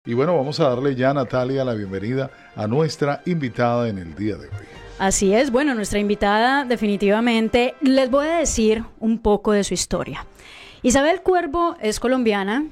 Y bueno, vamos a darle ya a Natalia la bienvenida a nuestra invitada en el día de hoy. Así es, bueno, nuestra invitada definitivamente, les voy a decir un poco de su historia. Isabel Cuervo es colombiana,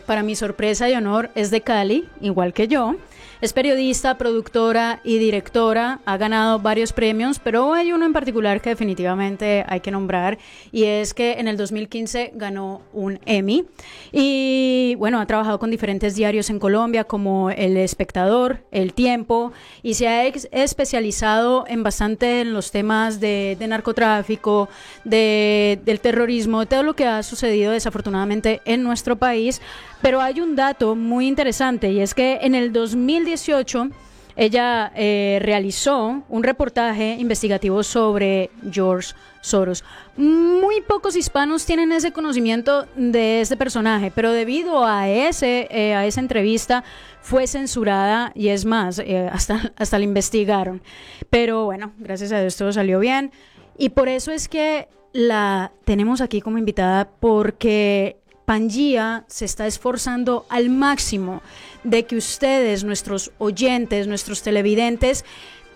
para mi sorpresa y honor es de Cali, igual que yo. Es periodista, productora y directora, ha ganado varios premios, pero hay uno en particular que definitivamente hay que nombrar, y es que en el 2015 ganó un Emmy. Y bueno, ha trabajado con diferentes diarios en Colombia como El Espectador, El Tiempo, y se ha especializado en bastante en los temas de narcotráfico, del terrorismo, de todo lo que ha sucedido desafortunadamente en nuestro país. Pero hay un dato muy interesante, y es que en el 2018 ella realizó un reportaje investigativo sobre George Soros. Muy pocos hispanos tienen ese conocimiento de este personaje, pero debido a esa entrevista fue censurada, y es más, hasta la investigaron. Pero bueno, gracias a Dios todo salió bien, y por eso es que la tenemos aquí como invitada, porque Pangea se está esforzando al máximo de que ustedes, nuestros oyentes, nuestros televidentes,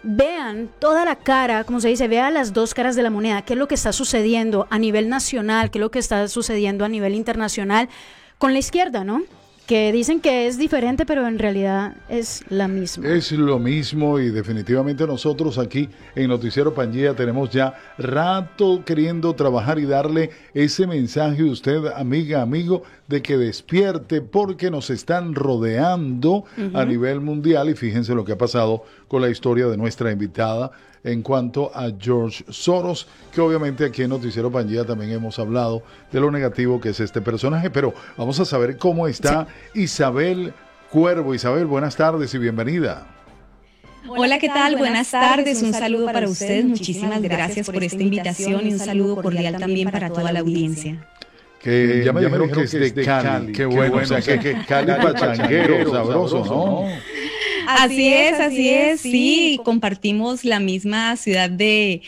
vean toda la cara, como se dice, vean las dos caras de la moneda, qué es lo que está sucediendo a nivel nacional, qué es lo que está sucediendo a nivel internacional con la izquierda, ¿no? Que dicen que es diferente, pero en realidad es la misma. Es lo mismo, y definitivamente nosotros aquí en Noticiero Pangea tenemos ya rato queriendo trabajar y darle ese mensaje a usted, amiga, amigo, de que despierte, porque nos están rodeando a nivel mundial. Y fíjense lo que ha pasado con la historia de nuestra invitada en cuanto a George Soros, que obviamente aquí en Noticiero Pangea también hemos hablado de lo negativo que es este personaje, pero vamos a saber cómo está Isabel Cuervo. Isabel, buenas tardes y bienvenida. Hola, ¿qué tal? Buenas tardes, un saludo para ustedes, muchísimas gracias por esta invitación y un saludo cordial también para toda la audiencia. Que ya me dijeron que es de Cali, qué bueno, o sea, que Cali pachanguero, sabroso, ¿no? Así es, sí, compartimos la misma ciudad de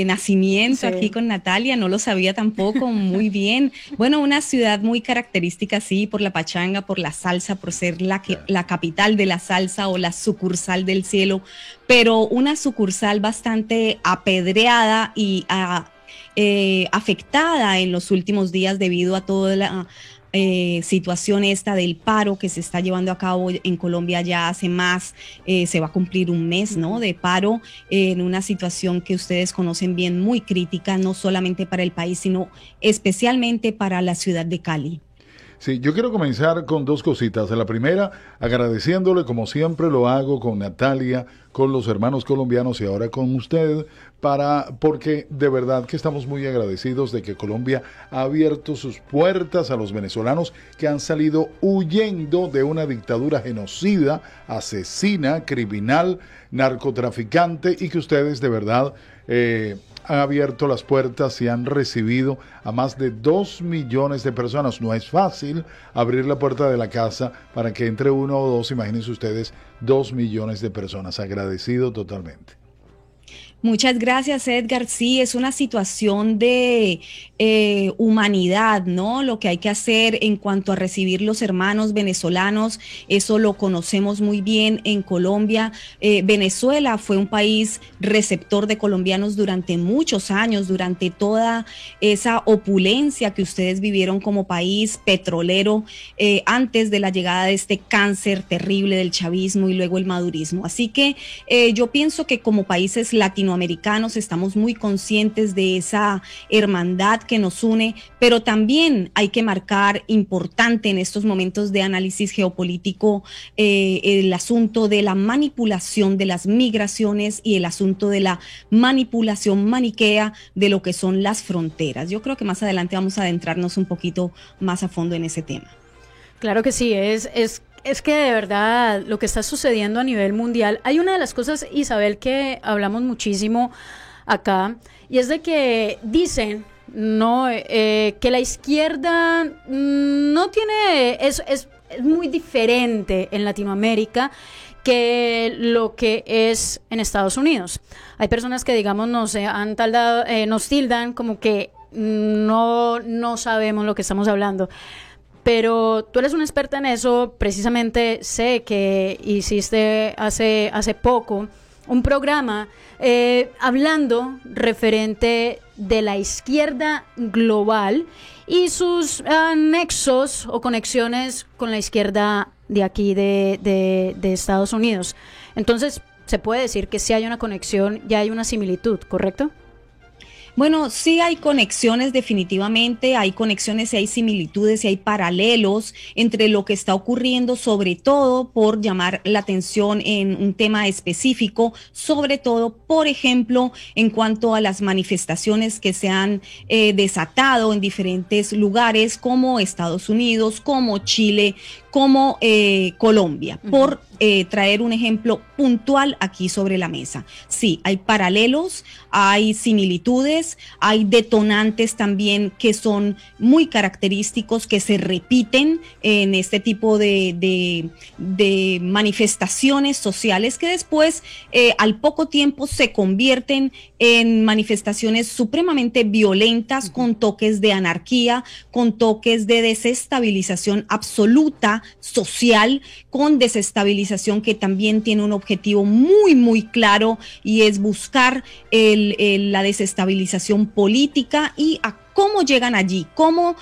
nacimiento, sí. Aquí con Natalia, no lo sabía tampoco, muy bien. Bueno, una ciudad muy característica, sí, por la pachanga, por la salsa, por ser la capital de la salsa o la sucursal del cielo, pero una sucursal bastante apedreada y afectada en los últimos días debido a toda la situación esta del paro que se está llevando a cabo en Colombia ya hace más, se va a cumplir un mes, ¿no?, de paro, en una situación que ustedes conocen bien, muy crítica, no solamente para el país, sino especialmente para la ciudad de Cali. Sí, yo quiero comenzar con dos cositas. La primera, agradeciéndole, como siempre lo hago con Natalia, con los hermanos colombianos y ahora con usted, porque de verdad que estamos muy agradecidos de que Colombia ha abierto sus puertas a los venezolanos que han salido huyendo de una dictadura genocida, asesina, criminal, narcotraficante, y que ustedes de verdad han abierto las puertas y han recibido a más de 2 millones de personas. No es fácil abrir la puerta de la casa para que entre uno o dos, imagínense ustedes, 2 millones de personas. Agradecido totalmente. Muchas gracias, Edgar. Sí, es una situación de humanidad, ¿no? Lo que hay que hacer en cuanto a recibir los hermanos venezolanos, eso lo conocemos muy bien en Colombia. Venezuela fue un país receptor de colombianos durante muchos años, durante toda esa opulencia que ustedes vivieron como país petrolero, antes de la llegada de este cáncer terrible del chavismo y luego el madurismo. Así que yo pienso que como países latinoamericanos estamos muy conscientes de esa hermandad que nos une, pero también hay que marcar importante en estos momentos de análisis geopolítico el asunto de la manipulación de las migraciones y el asunto de la manipulación maniquea de lo que son las fronteras. Yo creo que más adelante vamos a adentrarnos un poquito más a fondo en ese tema. Claro que sí, es que de verdad lo que está sucediendo a nivel mundial, hay una de las cosas, Isabel, que hablamos muchísimo acá, y es de que dicen no que la izquierda no tiene, es muy diferente en Latinoamérica que lo que es en Estados Unidos. Hay personas que, digamos, nos tildan como que no sabemos lo que estamos hablando. pero tú eres una experta en eso. Precisamente sé que hiciste hace poco un programa hablando referente de la izquierda global y sus nexos o conexiones con la izquierda de aquí de Estados Unidos. Entonces, se puede decir que sí hay una conexión, ya hay una similitud, ¿correcto? Bueno, sí hay conexiones, definitivamente, hay conexiones y hay similitudes y hay paralelos entre lo que está ocurriendo, sobre todo por llamar la atención en un tema específico, sobre todo, por ejemplo, en cuanto a las manifestaciones que se han desatado en diferentes lugares como Estados Unidos, como Chile, como Colombia, por traer un ejemplo puntual aquí sobre la mesa. Sí, hay paralelos, hay similitudes, hay detonantes también que son muy característicos, que se repiten en este tipo de manifestaciones sociales que después, al poco tiempo, se convierten en manifestaciones supremamente violentas, con toques de anarquía, con toques de desestabilización absoluta social, con desestabilización que también tiene un objetivo muy, muy claro, y es buscar la desestabilización política. Y a ¿cómo llegan allí? ¿Cómo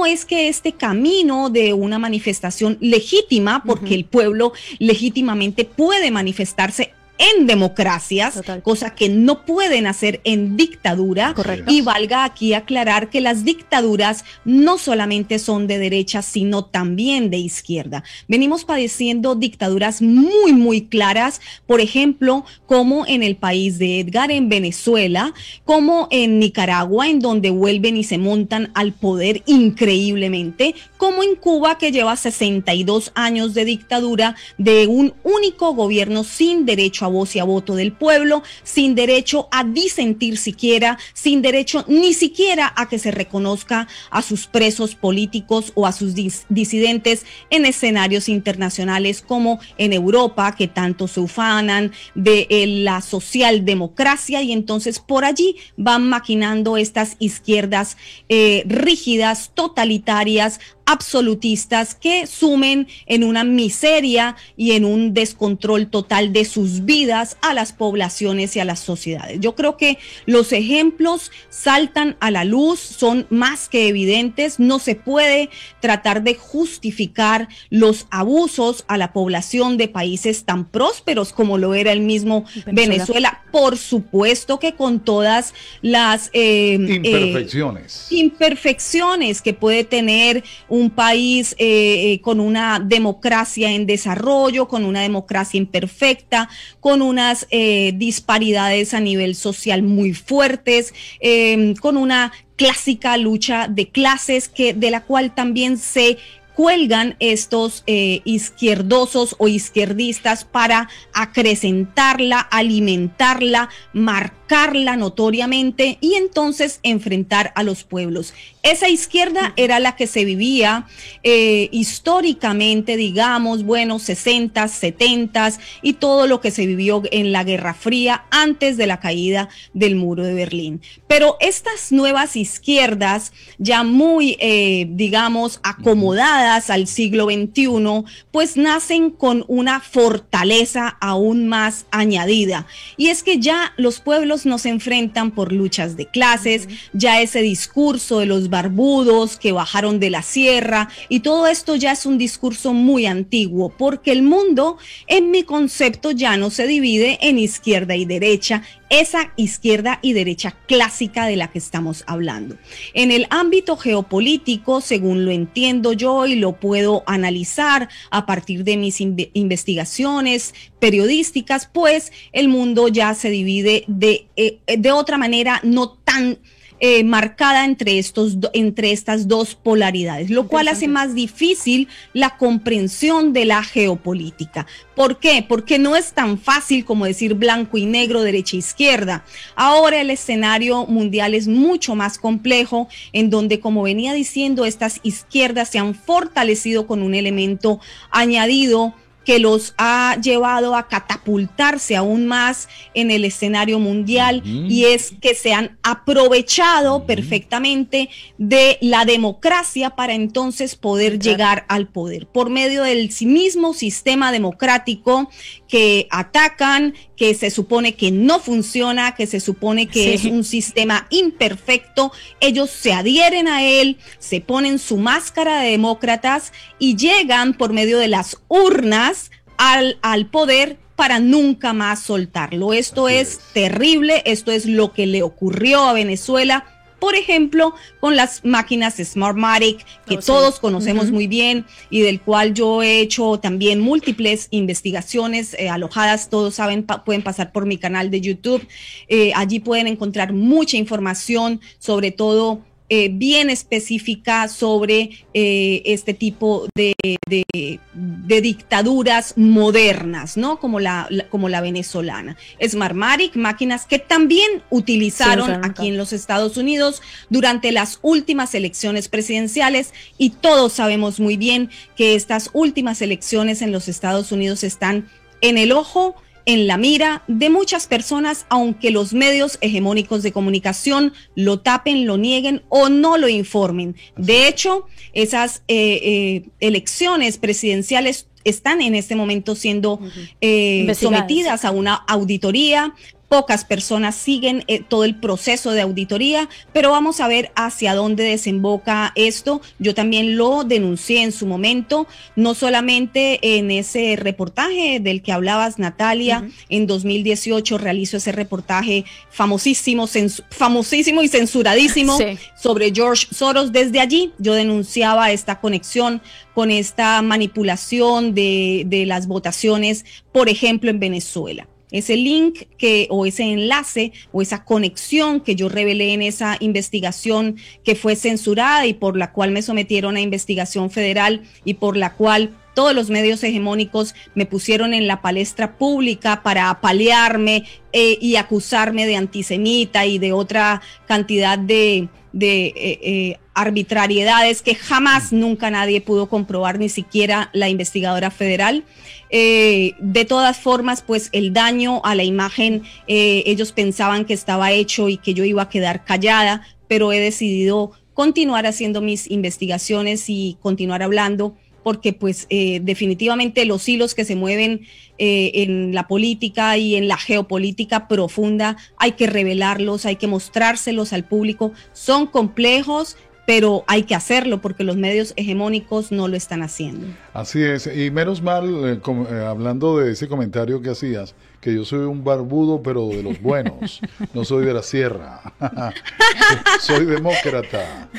es que este camino de una manifestación legítima, porque el pueblo legítimamente puede manifestarse en democracias, total, cosa que no pueden hacer en dictadura? Correcto. Y valga aquí aclarar que las dictaduras no solamente son de derecha, sino también de izquierda. Venimos padeciendo dictaduras muy, muy claras, por ejemplo, como en el país de Edgar, en Venezuela, como en Nicaragua, en donde vuelven y se montan al poder increíblemente, como en Cuba, que lleva 62 años de dictadura, de un único gobierno sin derecho a voz y a voto del pueblo, sin derecho a disentir siquiera, sin derecho ni siquiera a que se reconozca a sus presos políticos o a sus disidentes en escenarios internacionales como en Europa, que tanto se ufanan de la socialdemocracia, y entonces por allí van maquinando estas izquierdas rígidas, totalitarias, absolutistas, que sumen en una miseria y en un descontrol total de sus vidas a las poblaciones y a las sociedades. Yo creo que los ejemplos saltan a la luz, son más que evidentes. No se puede tratar de justificar los abusos a la población de países tan prósperos como lo era el mismo Venezuela. Por supuesto que con todas las imperfecciones que puede tener un país con una democracia en desarrollo, con una democracia imperfecta, con unas disparidades a nivel social muy fuertes, con una clásica lucha de clases de la cual también se cuelgan estos izquierdosos o izquierdistas para acrecentarla, alimentarla, marcarla notoriamente y entonces enfrentar a los pueblos. Esa izquierda era la que se vivía históricamente, digamos, 60s, 70s y todo lo que se vivió en la Guerra Fría antes de la caída del muro de Berlín. Pero estas nuevas izquierdas, ya muy, digamos, acomodadas al siglo XXI, pues nacen con una fortaleza aún más añadida. Y es que ya los pueblos no se enfrentan por luchas de clases, ya ese discurso de los barbudos que bajaron de la sierra y todo esto ya es un discurso muy antiguo, porque el mundo, en mi concepto, ya no se divide en izquierda y derecha, esa izquierda y derecha clásica de la que estamos hablando. En el ámbito geopolítico, según lo entiendo yo y lo puedo analizar a partir de mis investigaciones periodísticas, pues el mundo ya se divide de otra manera, no tan marcada entre estas dos polaridades, lo cual hace más difícil la comprensión de la geopolítica. ¿Por qué? Porque no es tan fácil como decir blanco y negro, derecha e izquierda. Ahora el escenario mundial es mucho más complejo, en donde, como venía diciendo, estas izquierdas se han fortalecido con un elemento añadido que los ha llevado a catapultarse aún más en el escenario mundial, y es que se han aprovechado perfectamente de la democracia para entonces poder llegar al poder por medio del mismo sistema democrático que atacan, que se supone que no funciona, que se supone que es un sistema imperfecto. Ellos se adhieren a él, se ponen su máscara de demócratas y llegan por medio de las urnas al poder para nunca más soltarlo. Esto es terrible, esto es lo que le ocurrió a Venezuela, por ejemplo, con las máquinas Smartmatic, que todos conocemos muy bien y del cual yo he hecho también múltiples investigaciones alojadas, todos saben, pueden pasar por mi canal de YouTube, allí pueden encontrar mucha información, sobre todo bien específica sobre este tipo de dictaduras modernas, ¿no? Como la venezolana. Smartmatic, máquinas que también utilizaron aquí en los Estados Unidos durante las últimas elecciones presidenciales, y todos sabemos muy bien que estas últimas elecciones en los Estados Unidos están en el ojo, en la mira de muchas personas, aunque los medios hegemónicos de comunicación lo tapen, lo nieguen o no lo informen. De hecho, esas elecciones presidenciales están en este momento siendo sometidas a una auditoría. Pocas personas siguen todo el proceso de auditoría, pero vamos a ver hacia dónde desemboca esto. Yo también lo denuncié en su momento, no solamente en ese reportaje del que hablabas, Natalia. En 2018 realizó ese reportaje famosísimo y censuradísimo sobre George Soros. Desde allí yo denunciaba esta conexión con esta manipulación de las votaciones, por ejemplo, en Venezuela. Ese link o ese enlace o esa conexión que yo revelé en esa investigación que fue censurada y por la cual me sometieron a investigación federal y por la cual todos los medios hegemónicos me pusieron en la palestra pública para apalearme y acusarme de antisemita y de otra cantidad de arbitrariedades que jamás, nunca nadie pudo comprobar, ni siquiera la investigadora federal. De todas formas, pues el daño a la imagen, ellos pensaban que estaba hecho y que yo iba a quedar callada, pero he decidido continuar haciendo mis investigaciones y continuar hablando, porque pues definitivamente los hilos que se mueven en la política y en la geopolítica profunda hay que revelarlos, hay que mostrárselos al público. Son complejos, pero hay que hacerlo porque los medios hegemónicos no lo están haciendo. Así es, y menos mal, hablando de ese comentario que hacías, que yo soy un barbudo, pero de los buenos, no soy de la sierra, soy demócrata,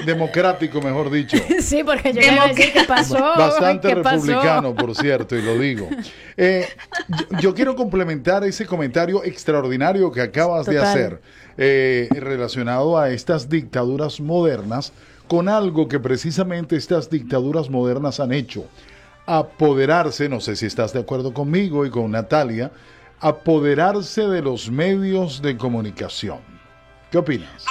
democrático, mejor dicho. Sí, porque yo iba a decir qué pasó. Bastante republicano, por cierto, y lo digo. Yo quiero complementar ese comentario extraordinario que acabas de hacer, relacionado a estas dictaduras modernas, con algo que precisamente estas dictaduras modernas han hecho: apoderarse, no sé si estás de acuerdo conmigo y con Natalia, apoderarse de los medios de comunicación. ¿Qué opinas?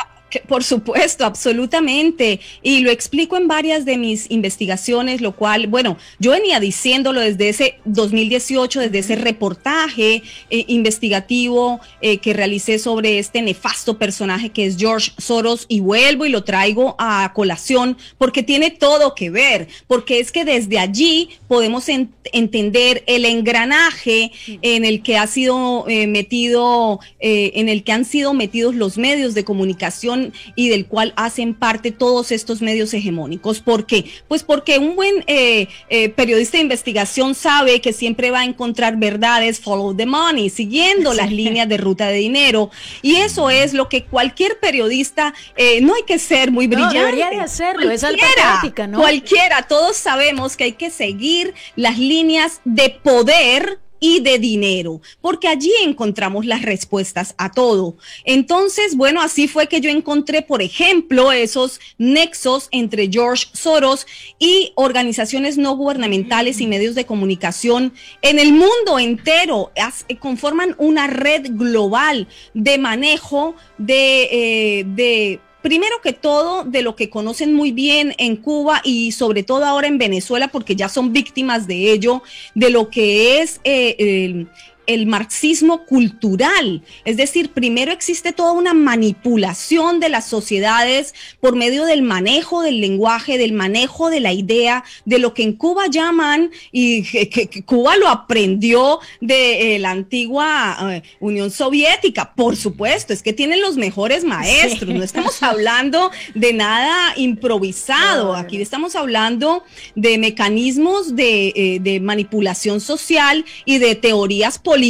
Por supuesto, absolutamente. Y lo explico en varias de mis investigaciones, lo cual, bueno, yo venía diciéndolo desde ese 2018, desde ese reportaje investigativo que realicé sobre este nefasto personaje que es George Soros, y vuelvo y lo traigo a colación porque tiene todo que ver, porque es que desde allí podemos entender el engranaje en el que ha sido metido, en el que han sido metidos los medios de comunicación y del cual hacen parte todos estos medios hegemónicos. ¿Por qué? Pues porque un buen periodista de investigación sabe que siempre va a encontrar verdades, follow the money, siguiendo las líneas de ruta de dinero, y eso es lo que cualquier periodista, no hay que ser muy brillante. No, debería de hacerlo, es alta práctica, ¿no? Cualquiera, todos sabemos que hay que seguir las líneas de poder y de dinero, porque allí encontramos las respuestas a todo. Entonces, bueno, así fue que yo encontré, por ejemplo, esos nexos entre George Soros y organizaciones no gubernamentales y medios de comunicación en el mundo entero. Conforman una red global de manejo de primero que todo, de lo que conocen muy bien en Cuba y sobre todo ahora en Venezuela, porque ya son víctimas de ello, de lo que es el marxismo cultural. Es decir, primero existe toda una manipulación de las sociedades por medio del manejo del lenguaje, del manejo de la idea, de lo que en Cuba llaman, y que Cuba lo aprendió de la antigua Unión Soviética, por supuesto, es que tienen los mejores maestros, no estamos hablando de nada improvisado, aquí estamos hablando de mecanismos de manipulación social y de teorías políticas,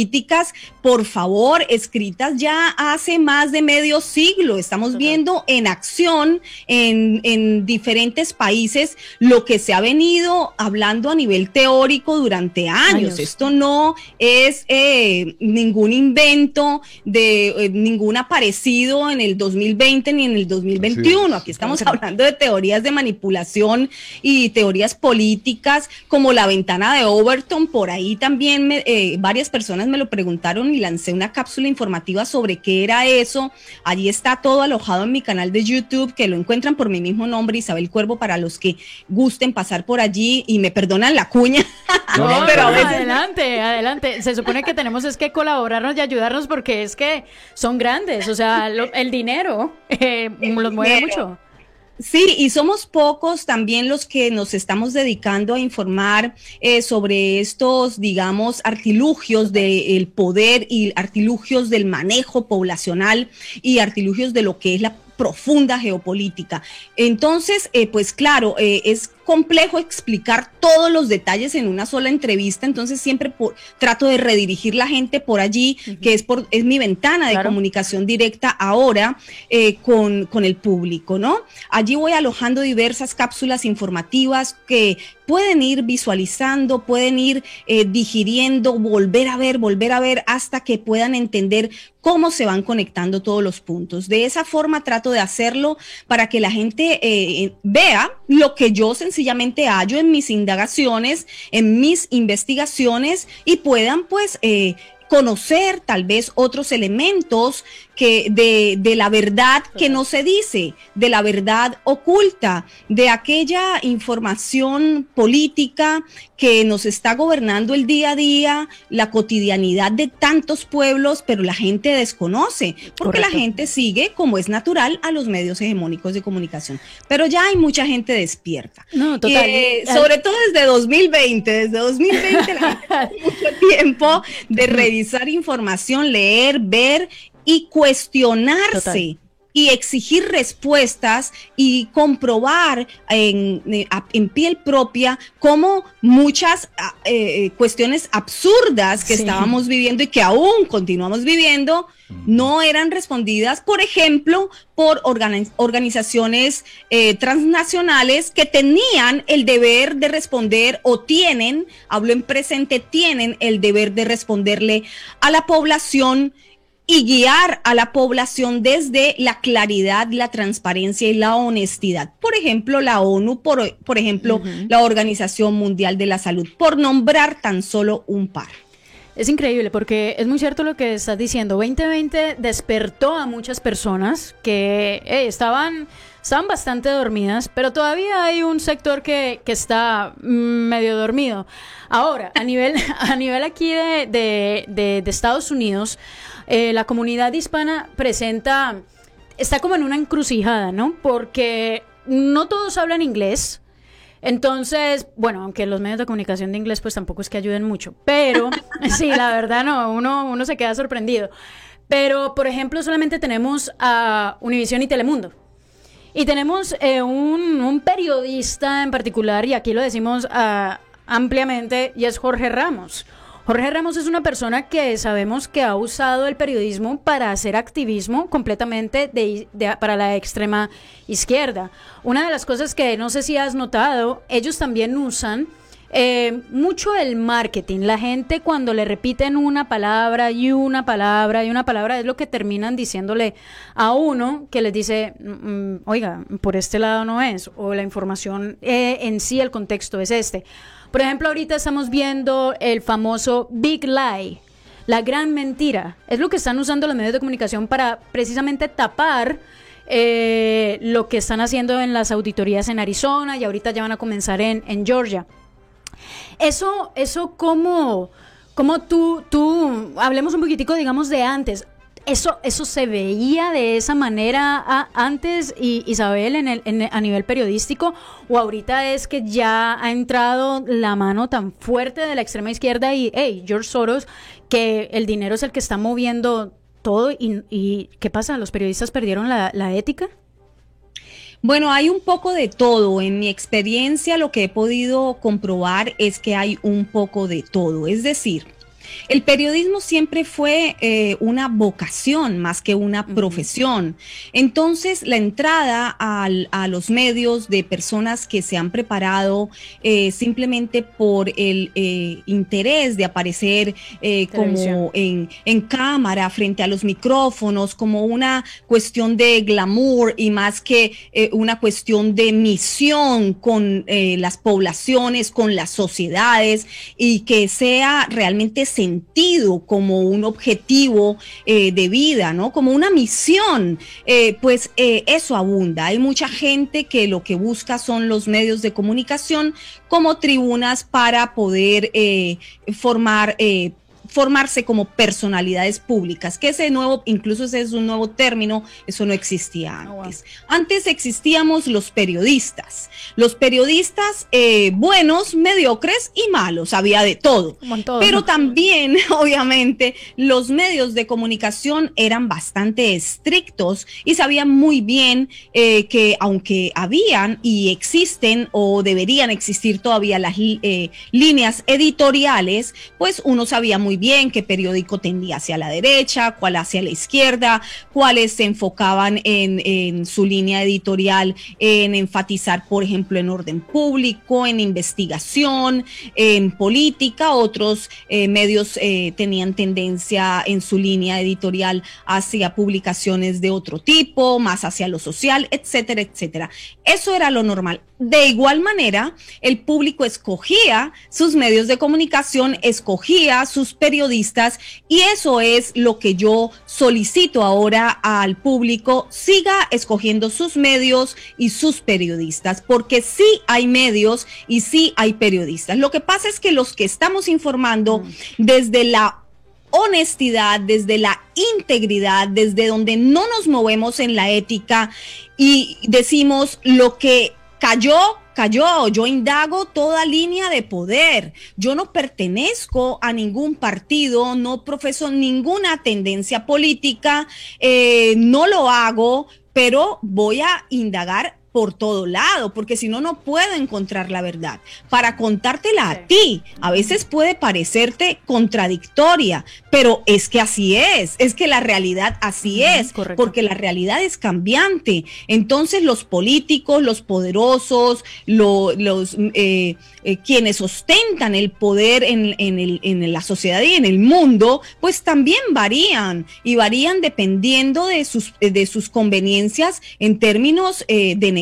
por favor, escritas ya hace más de medio siglo. Estamos viendo en acción en diferentes países lo que se ha venido hablando a nivel teórico durante años. Esto no es ningún invento de ningún aparecido en el 2020 ni en el 2021. Aquí estamos hablando de teorías de manipulación y teorías políticas como la ventana de Overton. Por ahí también varias personas me lo preguntaron y lancé una cápsula informativa sobre qué era eso. Allí está todo alojado en mi canal de YouTube, que lo encuentran por mi mismo nombre, Isabel Cuervo, para los que gusten pasar por allí y me perdonan la cuña. No, pero a veces... adelante. Se supone que tenemos es que colaborarnos y ayudarnos porque es que son grandes, o sea, el dinero los mueve mucho. Sí, y somos pocos también los que nos estamos dedicando a informar sobre estos, digamos, artilugios del poder y artilugios del manejo poblacional y artilugios de lo que es la profunda geopolítica. Entonces, pues claro, es complejo explicar todos los detalles en una sola entrevista, entonces siempre trato de redirigir la gente por allí, que es mi ventana de comunicación directa ahora con el público, ¿no? Allí voy alojando diversas cápsulas informativas que pueden ir visualizando, pueden ir digiriendo, volver a ver hasta que puedan entender cómo se van conectando todos los puntos. De esa forma trato de hacerlo para que la gente vea lo que yo sencillamente hallo en mis indagaciones, en mis investigaciones, y puedan pues conocer tal vez otros elementos que de la verdad que no se dice, de la verdad oculta, de aquella información política que nos está gobernando el día a día, la cotidianidad de tantos pueblos, pero la gente desconoce, porque la gente sigue, como es natural, a los medios hegemónicos de comunicación. Pero ya hay mucha gente despierta. No, total. Sobre todo desde 2020 la gente tiene mucho tiempo de revisar información, leer, ver y cuestionarse. Total. Y exigir respuestas y comprobar en piel propia cómo muchas cuestiones absurdas que estábamos viviendo y que aún continuamos viviendo no eran respondidas, por ejemplo, por organizaciones transnacionales que tenían el deber de responder, o tienen, hablo en presente, tienen el deber de responderle a la población y guiar a la población desde la claridad, la transparencia y la honestidad. Por ejemplo, la ONU, por ejemplo, la Organización Mundial de la Salud, por nombrar tan solo un par. Es increíble porque es muy cierto lo que estás diciendo. 2020 despertó a muchas personas que estaban bastante dormidas, pero todavía hay un sector que está medio dormido. Ahora, a nivel aquí de Estados Unidos, la comunidad hispana está como en una encrucijada, ¿no? Porque no todos hablan inglés. Entonces, bueno, aunque los medios de comunicación de inglés pues tampoco es que ayuden mucho, pero sí, la verdad no, uno se queda sorprendido. Pero, por ejemplo, solamente tenemos a Univisión y Telemundo. Y tenemos un periodista en particular, y aquí lo decimos ampliamente, y es Jorge Ramos. Jorge Ramos es una persona que sabemos que ha usado el periodismo para hacer activismo completamente para la extrema izquierda. Una de las cosas que no sé si has notado, ellos también usan mucho el marketing. La gente, cuando le repiten una palabra y una palabra y una palabra, es lo que terminan diciéndole a uno, que les dice, oiga, por este lado no es, o la información en sí, el contexto es este. Por ejemplo, ahorita estamos viendo el famoso Big Lie, la gran mentira. Es lo que están usando los medios de comunicación para precisamente tapar lo que están haciendo en las auditorías en Arizona y ahorita ya van a comenzar en Georgia. Eso como tú, hablemos un poquitico, digamos, de antes. Eso se veía de esa manera antes, Isabel, a nivel periodístico, o ahorita es que ya ha entrado la mano tan fuerte de la extrema izquierda y George Soros, que el dinero es el que está moviendo todo y ¿qué pasa? ¿Los periodistas perdieron la ética? Bueno, hay un poco de todo. En mi experiencia, lo que he podido comprobar es que hay un poco de todo. Es decir, el periodismo siempre fue una vocación más que una profesión. Entonces, la entrada a los medios de personas que se han preparado simplemente por el interés de aparecer como en cámara, frente a los micrófonos, como una cuestión de glamour y más que una cuestión de misión con las poblaciones, con las sociedades, y que sea realmente sentido como un objetivo de vida, ¿no? Como una misión, eso abunda. Hay mucha gente que lo que busca son los medios de comunicación como tribunas para poder formarse como personalidades públicas, que incluso ese es un nuevo término, eso no existía antes. Antes existíamos los periodistas buenos, mediocres y malos, había de todo. Pero también, obviamente, los medios de comunicación eran bastante estrictos y sabían muy bien que aunque habían y existen o deberían existir todavía las líneas editoriales, pues uno sabía muy bien qué periódico tendía hacia la derecha, cuál hacia la izquierda, cuáles se enfocaban en su línea editorial en enfatizar, por ejemplo, en orden público, en investigación, en política. Otros medios tenían tendencia en su línea editorial hacia publicaciones de otro tipo, más hacia lo social, etcétera, etcétera. Eso era lo normal. De igual manera, el público escogía sus medios de comunicación, escogía sus periodistas, y eso es lo que yo solicito ahora al público: siga escogiendo sus medios y sus periodistas, porque sí hay medios y sí hay periodistas. Lo que pasa es que los que estamos informando desde la honestidad, desde la integridad, desde donde no nos movemos en la ética y decimos lo que cayó, yo indago toda línea de poder, yo no pertenezco a ningún partido, no profeso ninguna tendencia política, no lo hago, pero voy a indagar por todo lado, porque si no, no puedo encontrar la verdad para contártela a ti. A veces puede parecerte contradictoria, pero es que así es que la realidad así es, correcto, porque la realidad es cambiante. Entonces los políticos, los poderosos, quienes ostentan el poder en la sociedad y en el mundo, pues también varían, y varían dependiendo de sus conveniencias en términos de negocios.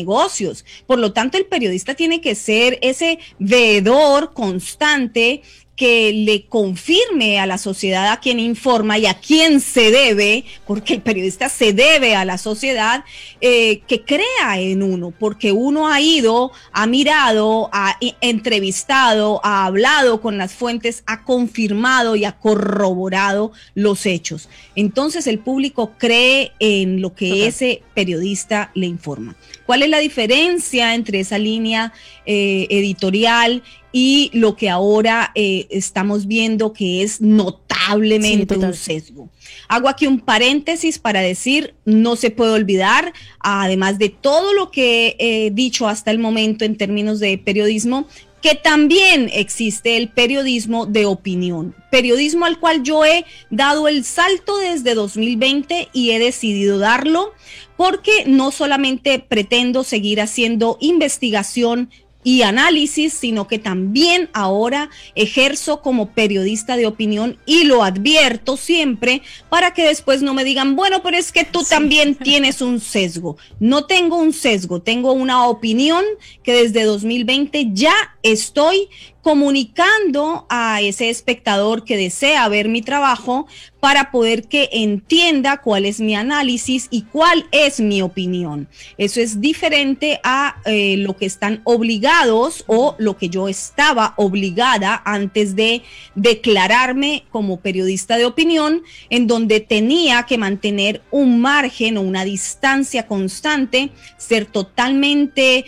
Por lo tanto, el periodista tiene que ser ese veedor constante que le confirme a la sociedad a quien informa y a quien se debe, porque el periodista se debe a la sociedad, que crea en uno, porque uno ha ido, ha mirado, ha entrevistado, ha hablado con las fuentes, ha confirmado y ha corroborado los hechos. Entonces el público cree en lo que ese periodista le informa. ¿Cuál es la diferencia entre esa línea editorial y lo que ahora estamos viendo, que es notablemente un sesgo? Hago aquí un paréntesis para decir, no se puede olvidar, además de todo lo que he dicho hasta el momento en términos de periodismo, que también existe el periodismo de opinión, periodismo al cual yo he dado el salto desde 2020 y he decidido darlo porque no solamente pretendo seguir haciendo investigación y análisis, sino que también ahora ejerzo como periodista de opinión, y lo advierto siempre para que después no me digan, bueno, pero es que tú también tienes un sesgo. No tengo un sesgo, tengo una opinión que desde 2020 ya estoy comunicando a ese espectador que desea ver mi trabajo para poder que entienda cuál es mi análisis y cuál es mi opinión. Eso es diferente a lo que están obligados o lo que yo estaba obligada antes de declararme como periodista de opinión, en donde tenía que mantener un margen o una distancia constante, ser totalmente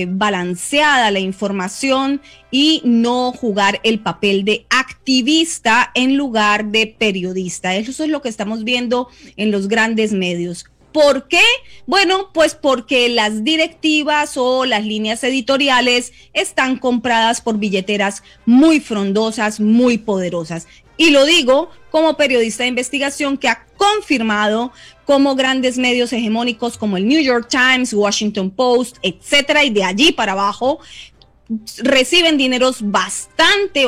balanceada la información y no jugar el papel de activista en lugar de periodista. Eso es lo que estamos viendo en los grandes medios. ¿Por qué? Bueno, pues porque las directivas o las líneas editoriales están compradas por billeteras muy frondosas, muy poderosas. Y lo digo como periodista de investigación que ha confirmado cómo grandes medios hegemónicos como el New York Times, Washington Post, etcétera, y de allí para abajo, reciben dineros bastante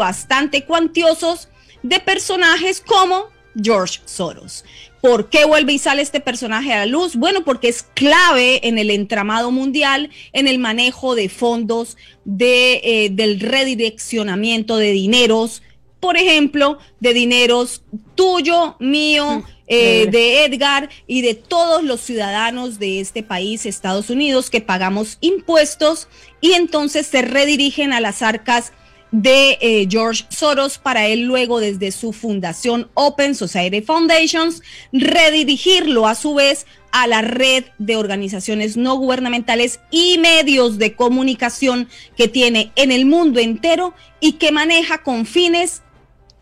cuantiosos de personajes como George Soros. ¿Por qué vuelve y sale este personaje a la luz? Bueno, porque es clave en el entramado mundial, en el manejo de fondos, del redireccionamiento de dineros, por ejemplo, de dineros tuyo, mío, de Edgar y de todos los ciudadanos de este país, Estados Unidos, que pagamos impuestos y entonces se redirigen a las arcas de George Soros para él luego desde su fundación Open Society Foundations redirigirlo a su vez a la red de organizaciones no gubernamentales y medios de comunicación que tiene en el mundo entero y que maneja con fines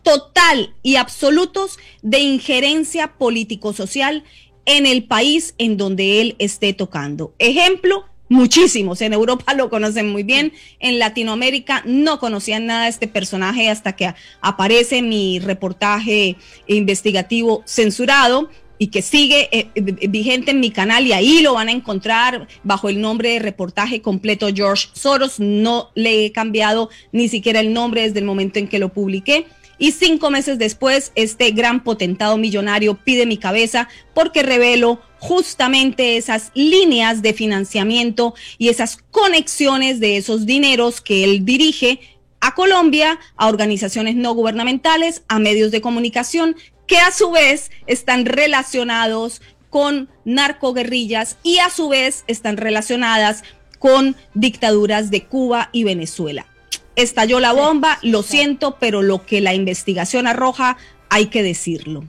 total y absolutos de injerencia político-social en el país en donde él esté tocando. Ejemplo, muchísimos. En Europa lo conocen muy bien. En Latinoamérica no conocían nada de este personaje hasta que aparece mi reportaje investigativo censurado y que sigue vigente en mi canal, y ahí lo van a encontrar bajo el nombre de reportaje completo George Soros. No le he cambiado ni siquiera el nombre desde el momento en que lo publiqué. Y 5 meses después, este gran potentado millonario pide mi cabeza porque revelo justamente esas líneas de financiamiento y esas conexiones de esos dineros que él dirige a Colombia, a organizaciones no gubernamentales, a medios de comunicación, que a su vez están relacionados con narcoguerrillas y a su vez están relacionadas con dictaduras de Cuba y Venezuela. Estalló la bomba, lo siento, pero lo que la investigación arroja, hay que decirlo.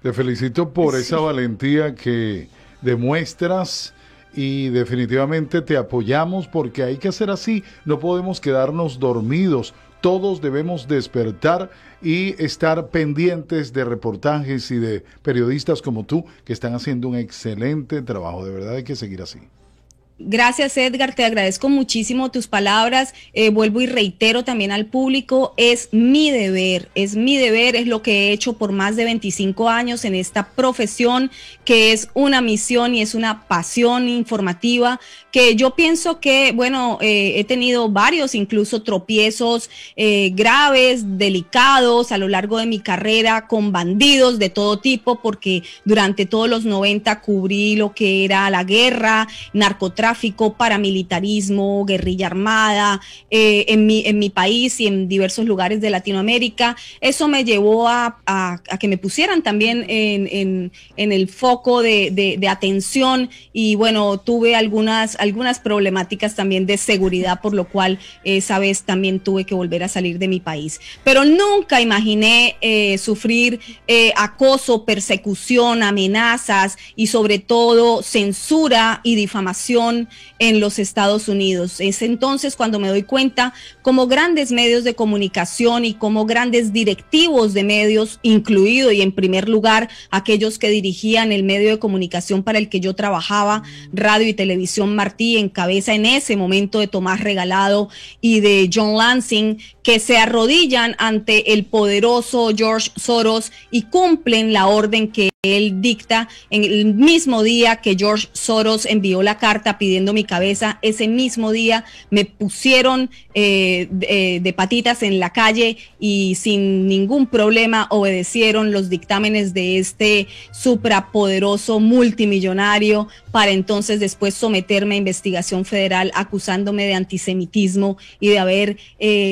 Te felicito por esa valentía que demuestras y definitivamente te apoyamos porque hay que hacer así, no podemos quedarnos dormidos, todos debemos despertar y estar pendientes de reportajes y de periodistas como tú que están haciendo un excelente trabajo, de verdad hay que seguir así. Gracias, Edgar, te agradezco muchísimo tus palabras, vuelvo y reitero también al público, es mi deber, es lo que he hecho por más de 25 años en esta profesión, que es una misión y es una pasión informativa, que yo pienso que, bueno, he tenido varios incluso tropiezos graves, delicados a lo largo de mi carrera con bandidos de todo tipo, porque durante todos los 90 cubrí lo que era la guerra, narcotráfico, paramilitarismo, guerrilla armada en mi país y en diversos lugares de Latinoamérica. Eso me llevó a que me pusieran también en el foco de atención y bueno, tuve algunas problemáticas también de seguridad, por lo cual esa vez también tuve que volver a salir de mi país. Pero nunca imaginé sufrir acoso, persecución, amenazas y sobre todo censura y difamación en los Estados Unidos. Es entonces cuando me doy cuenta cómo grandes medios de comunicación y cómo grandes directivos de medios, incluido y en primer lugar aquellos que dirigían el medio de comunicación para el que yo trabajaba, Radio y Televisión Martí, en cabeza en ese momento de Tomás Regalado y de John Lansing, que se arrodillan ante el poderoso George Soros y cumplen la orden que él dicta en el mismo día que George Soros envió la carta pidiendo mi cabeza. Ese mismo día me pusieron de patitas en la calle y sin ningún problema obedecieron los dictámenes de este suprapoderoso multimillonario para entonces después someterme a investigación federal acusándome de antisemitismo y de haber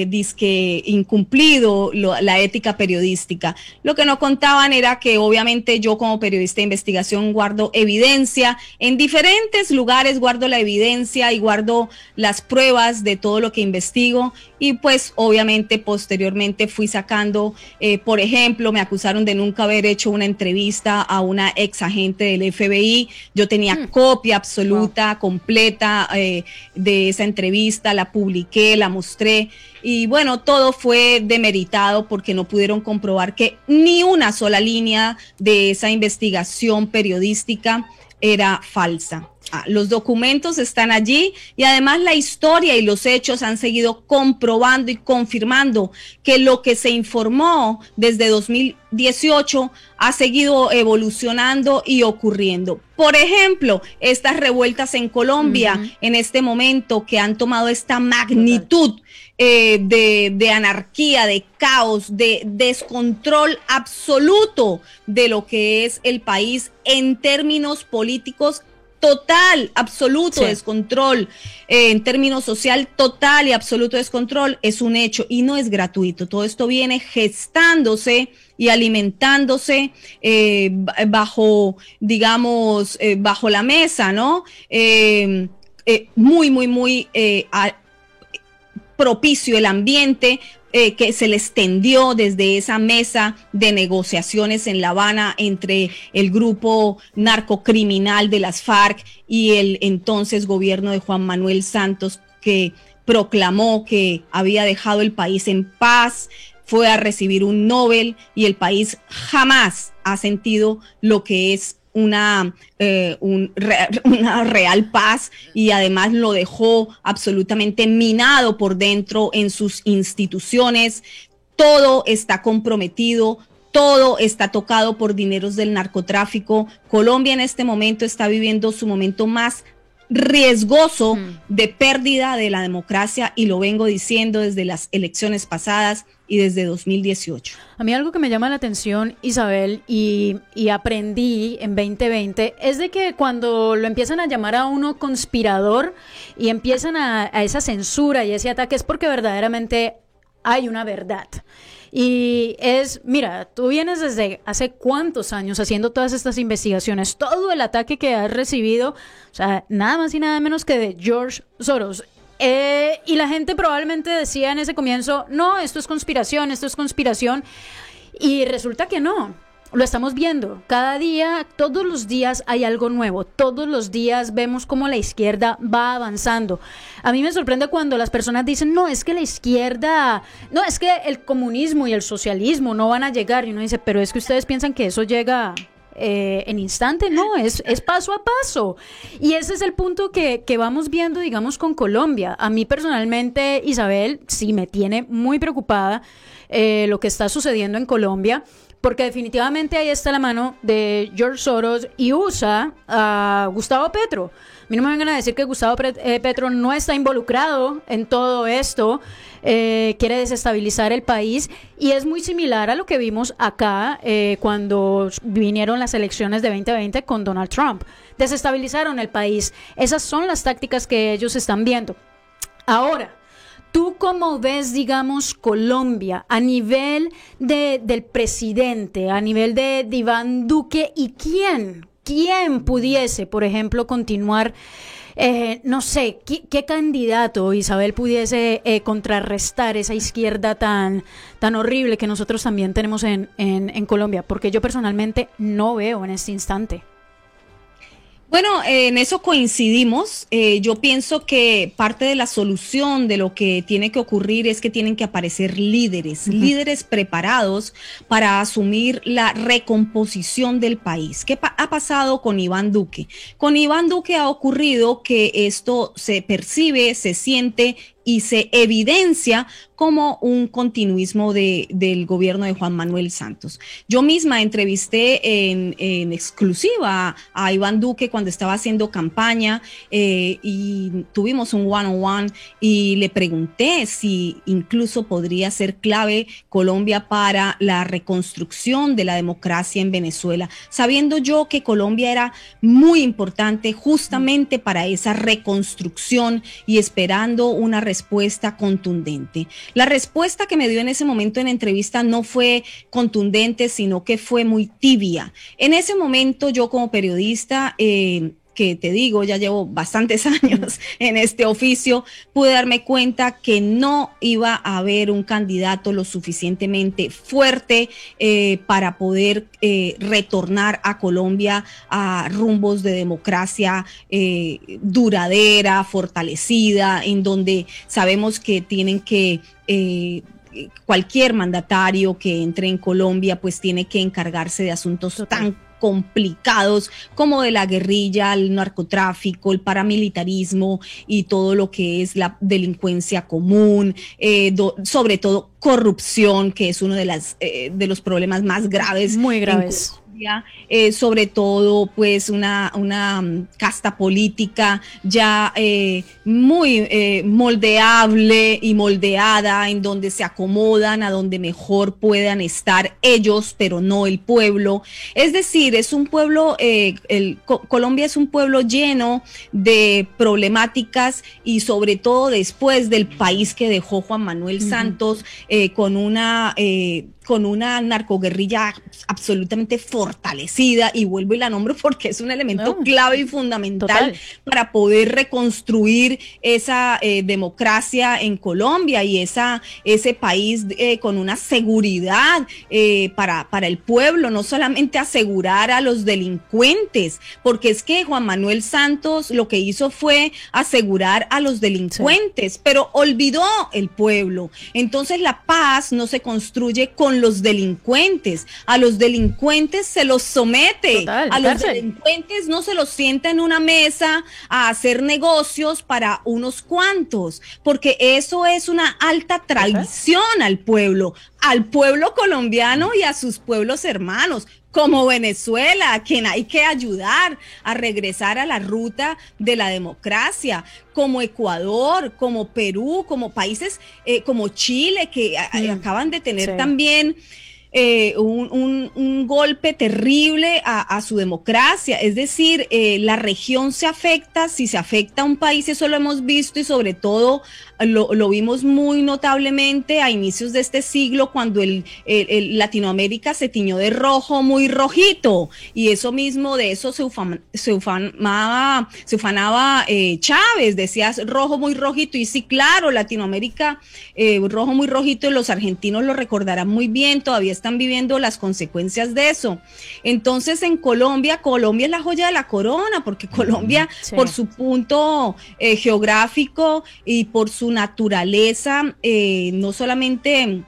dizque incumplido la ética periodística. Lo que no contaban era que obviamente yo como periodista de investigación guardo evidencia en diferentes lugares, guardo la evidencia y guardo las pruebas de todo lo que investigo y pues obviamente posteriormente fui sacando, por ejemplo, me acusaron de nunca haber hecho una entrevista a una ex agente del FBI. Yo tenía copia absoluta, completa de esa entrevista, la publiqué, la mostré. Y bueno, todo fue demeritado porque no pudieron comprobar que ni una sola línea de esa investigación periodística era falsa. Los documentos están allí y además la historia y los hechos han seguido comprobando y confirmando que lo que se informó desde 2018 ha seguido evolucionando y ocurriendo. Por ejemplo, estas revueltas en Colombia en este momento que han tomado esta magnitud de anarquía, de caos, de descontrol absoluto de lo que es el país en términos políticos. Total, absoluto descontrol, en términos social, total y absoluto descontrol, es un hecho y no es gratuito. Todo esto viene gestándose y alimentándose bajo, digamos, bajo la mesa, ¿no? Muy propicio el ambiente que se le extendió desde esa mesa de negociaciones en La Habana entre el grupo narcocriminal de las FARC y el entonces gobierno de Juan Manuel Santos, que proclamó que había dejado el país en paz, fue a recibir un Nobel y el país jamás ha sentido lo que es una real paz y además lo dejó absolutamente minado por dentro en sus instituciones. Todo está comprometido, todo está tocado por dineros del narcotráfico. Colombia en este momento está viviendo su momento más riesgoso de pérdida de la democracia y lo vengo diciendo desde las elecciones pasadas y desde 2018. A mí algo que me llama la atención, Isabel, y aprendí en 2020, es de que cuando lo empiezan a llamar a uno conspirador y empiezan a esa censura y ese ataque es porque verdaderamente hay una verdad. Y es, mira, tú vienes desde hace cuántos años haciendo todas estas investigaciones, todo el ataque que has recibido, o sea, nada más y nada menos que de George Soros. Y la gente probablemente decía en ese comienzo, no, esto es conspiración, y resulta que no. Lo estamos viendo cada día, todos los días hay algo nuevo, todos los días vemos cómo la izquierda va avanzando. A mí me sorprende cuando las personas dicen, no, es que la izquierda, no, es que el comunismo y el socialismo no van a llegar. Y uno dice, pero es que ustedes piensan que eso llega en instante. No, es paso a paso. Y ese es el punto que vamos viendo, digamos, con Colombia. A mí personalmente, Isabel, sí me tiene muy preocupada lo que está sucediendo en Colombia, porque definitivamente ahí está la mano de George Soros y usa a Gustavo Petro. A mí no me vengan a decir que Gustavo Petro no está involucrado en todo esto, quiere desestabilizar el país y es muy similar a lo que vimos acá cuando vinieron las elecciones de 2020 con Donald Trump. Desestabilizaron el país. Esas son las tácticas que ellos están viendo. Ahora, ¿tú cómo ves, digamos, Colombia a nivel del presidente, a nivel de Iván Duque y quién pudiese, por ejemplo, continuar, no sé, qué candidato, Isabel, pudiese contrarrestar esa izquierda tan horrible que nosotros también tenemos en Colombia? Porque yo personalmente no veo en este instante. Bueno, en eso coincidimos. Yo pienso que parte de la solución de lo que tiene que ocurrir es que tienen que aparecer líderes preparados para asumir la recomposición del país. ¿Qué ha pasado con Iván Duque? Con Iván Duque ha ocurrido que esto se percibe, se siente y se evidencia como un continuismo del gobierno de Juan Manuel Santos. Yo misma entrevisté en exclusiva a Iván Duque cuando estaba haciendo campaña y tuvimos un one-on-one y le pregunté si incluso podría ser clave Colombia para la reconstrucción de la democracia en Venezuela, sabiendo yo que Colombia era muy importante justamente para esa reconstrucción y esperando una respuesta contundente. La respuesta que me dio en ese momento en entrevista no fue contundente, sino que fue muy tibia. En ese momento yo como periodista, que te digo, ya llevo bastantes años en este oficio, pude darme cuenta que no iba a haber un candidato lo suficientemente fuerte para poder retornar a Colombia a rumbos de democracia duradera, fortalecida, en donde sabemos que tienen que cualquier mandatario que entre en Colombia pues tiene que encargarse de asuntos tan complicados como de la guerrilla, el narcotráfico, el paramilitarismo y todo lo que es la delincuencia común, sobre todo corrupción, que es uno de los problemas más graves. Muy graves. Sobre todo pues una casta política ya muy moldeable y moldeada, en donde se acomodan a donde mejor puedan estar ellos, pero no el pueblo. Es decir, es un pueblo, Colombia es un pueblo lleno de problemáticas y sobre todo después del país que dejó Juan Manuel Santos, con una narcoguerrilla absolutamente fortalecida, y vuelvo y la nombro porque es un elemento clave y fundamental para poder reconstruir esa democracia en Colombia y ese país con una seguridad para el pueblo, no solamente asegurar a los delincuentes, porque es que Juan Manuel Santos lo que hizo fue asegurar a los delincuentes, pero olvidó el pueblo. Entonces la paz no se construye con los delincuentes, a los delincuentes se los somete, a los delincuentes no se los sienta en una mesa a hacer negocios para unos cuantos, porque eso es una alta traición al pueblo colombiano y a sus pueblos hermanos, como Venezuela, a quien hay que ayudar a regresar a la ruta de la democracia, como Ecuador, como Perú, como países como Chile, que acaban de tener también un golpe terrible a su democracia. Es decir, la región se afecta, si se afecta a un país, eso lo hemos visto y sobre todo lo vimos muy notablemente a inicios de este siglo, cuando el Latinoamérica se tiñó de rojo, muy rojito, y eso mismo, de eso se ufanaba Chávez, decía rojo muy rojito, y sí, claro, Latinoamérica, rojo muy rojito, y los argentinos lo recordarán muy bien, todavía están viviendo las consecuencias de eso. Entonces en Colombia es la joya de la corona, porque Colombia, por su punto geográfico y por su naturaleza, no solamente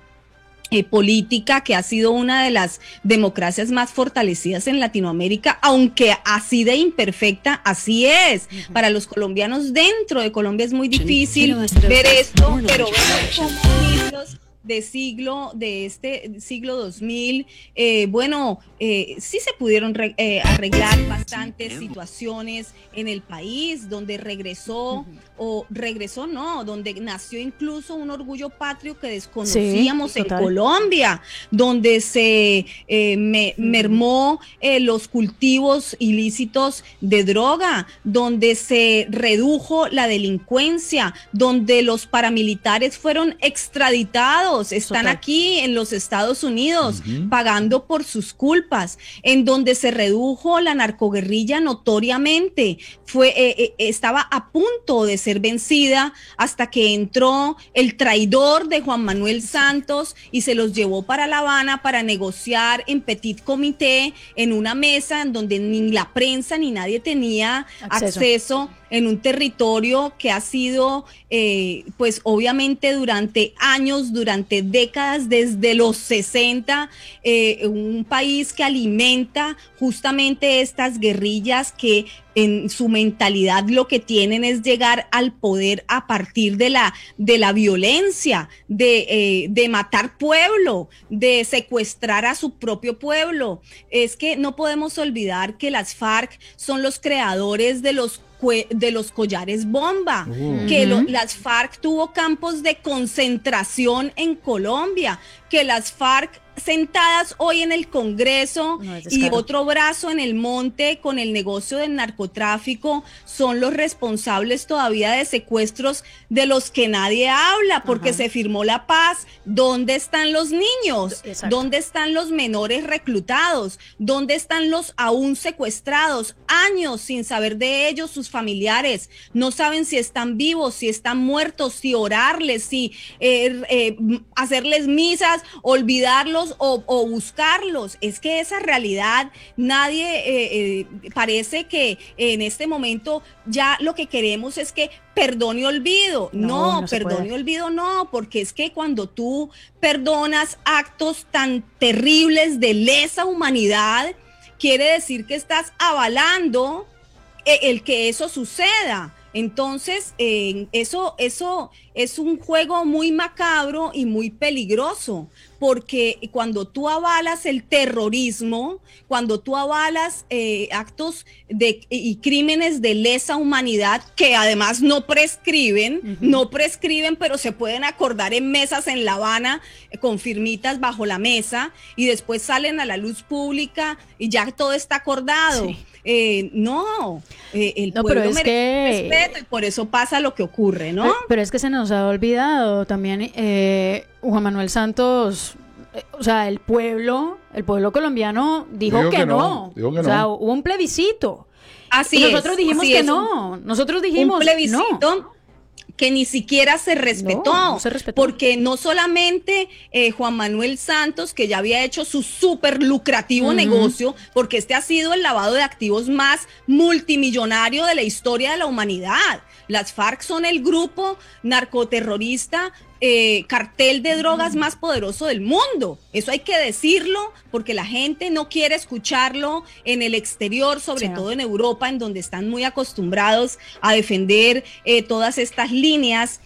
política, que ha sido una de las democracias más fortalecidas en Latinoamérica, aunque así de imperfecta, así es. Para los colombianos dentro de Colombia es muy difícil ver esto, pero vemos como inicios de este siglo 2000, sí se pudieron arreglar bastantes situaciones en el país, donde donde nació incluso un orgullo patrio que desconocíamos en Colombia, donde se mermó los cultivos ilícitos de droga, donde se redujo la delincuencia, donde los paramilitares fueron extraditados, están aquí en los Estados Unidos pagando por sus culpas, en donde se redujo la narcoguerrilla notoriamente, estaba a punto de ser vencida hasta que entró el traidor de Juan Manuel Santos y se los llevó para La Habana para negociar en petit comité, en una mesa en donde ni la prensa ni nadie tenía acceso. en un territorio que ha sido, pues obviamente durante años, durante décadas, desde los 60, un país que alimenta justamente estas guerrillas que en su mentalidad lo que tienen es llegar al poder a partir de la violencia, de matar pueblo, de secuestrar a su propio pueblo. Es que no podemos olvidar que las FARC son los creadores de los collares bomba, que las FARC tuvo campos de concentración en Colombia, que las FARC sentadas hoy en el Congreso y otro brazo en el monte con el negocio del narcotráfico son los responsables todavía de secuestros de los que nadie habla porque se firmó la paz. ¿Dónde están los niños? Exacto. ¿Dónde están los menores reclutados? ¿Dónde están los aún secuestrados? Años sin saber de ellos sus familiares. No saben si están vivos, si están muertos, si orarles, si hacerles misas, olvidarlos o buscarlos. Es que esa realidad nadie parece que en este momento ya lo que queremos es que perdón y olvido. No, perdón y olvido no, porque es que cuando tú perdonas actos tan terribles de lesa humanidad, quiere decir que estás avalando el que eso suceda. Entonces, eso es un juego muy macabro y muy peligroso, porque cuando tú avalas el terrorismo, cuando tú avalas actos y crímenes de lesa humanidad, que además no prescriben, pero se pueden acordar en mesas en La Habana, con firmitas bajo la mesa, y después salen a la luz pública y ya todo está acordado. Sí. El pueblo merece respeto y por eso pasa lo que ocurre, ¿no? Pero es que se nos ha olvidado también Juan Manuel Santos, o sea, el pueblo colombiano dijo que no. O sea, hubo un plebiscito. Así y nosotros dijimos que no. Nosotros dijimos un plebiscito. No. Que ni siquiera se respetó, no se respetó, porque no solamente Juan Manuel Santos, que ya había hecho su súper lucrativo negocio, porque este ha sido el lavado de activos más multimillonario de la historia de la humanidad. Las FARC son el grupo narcoterrorista, cartel de drogas más poderoso del mundo. Eso hay que decirlo porque la gente no quiere escucharlo en el exterior, sobre todo en Europa, en donde están muy acostumbrados a defender todas estas líneas.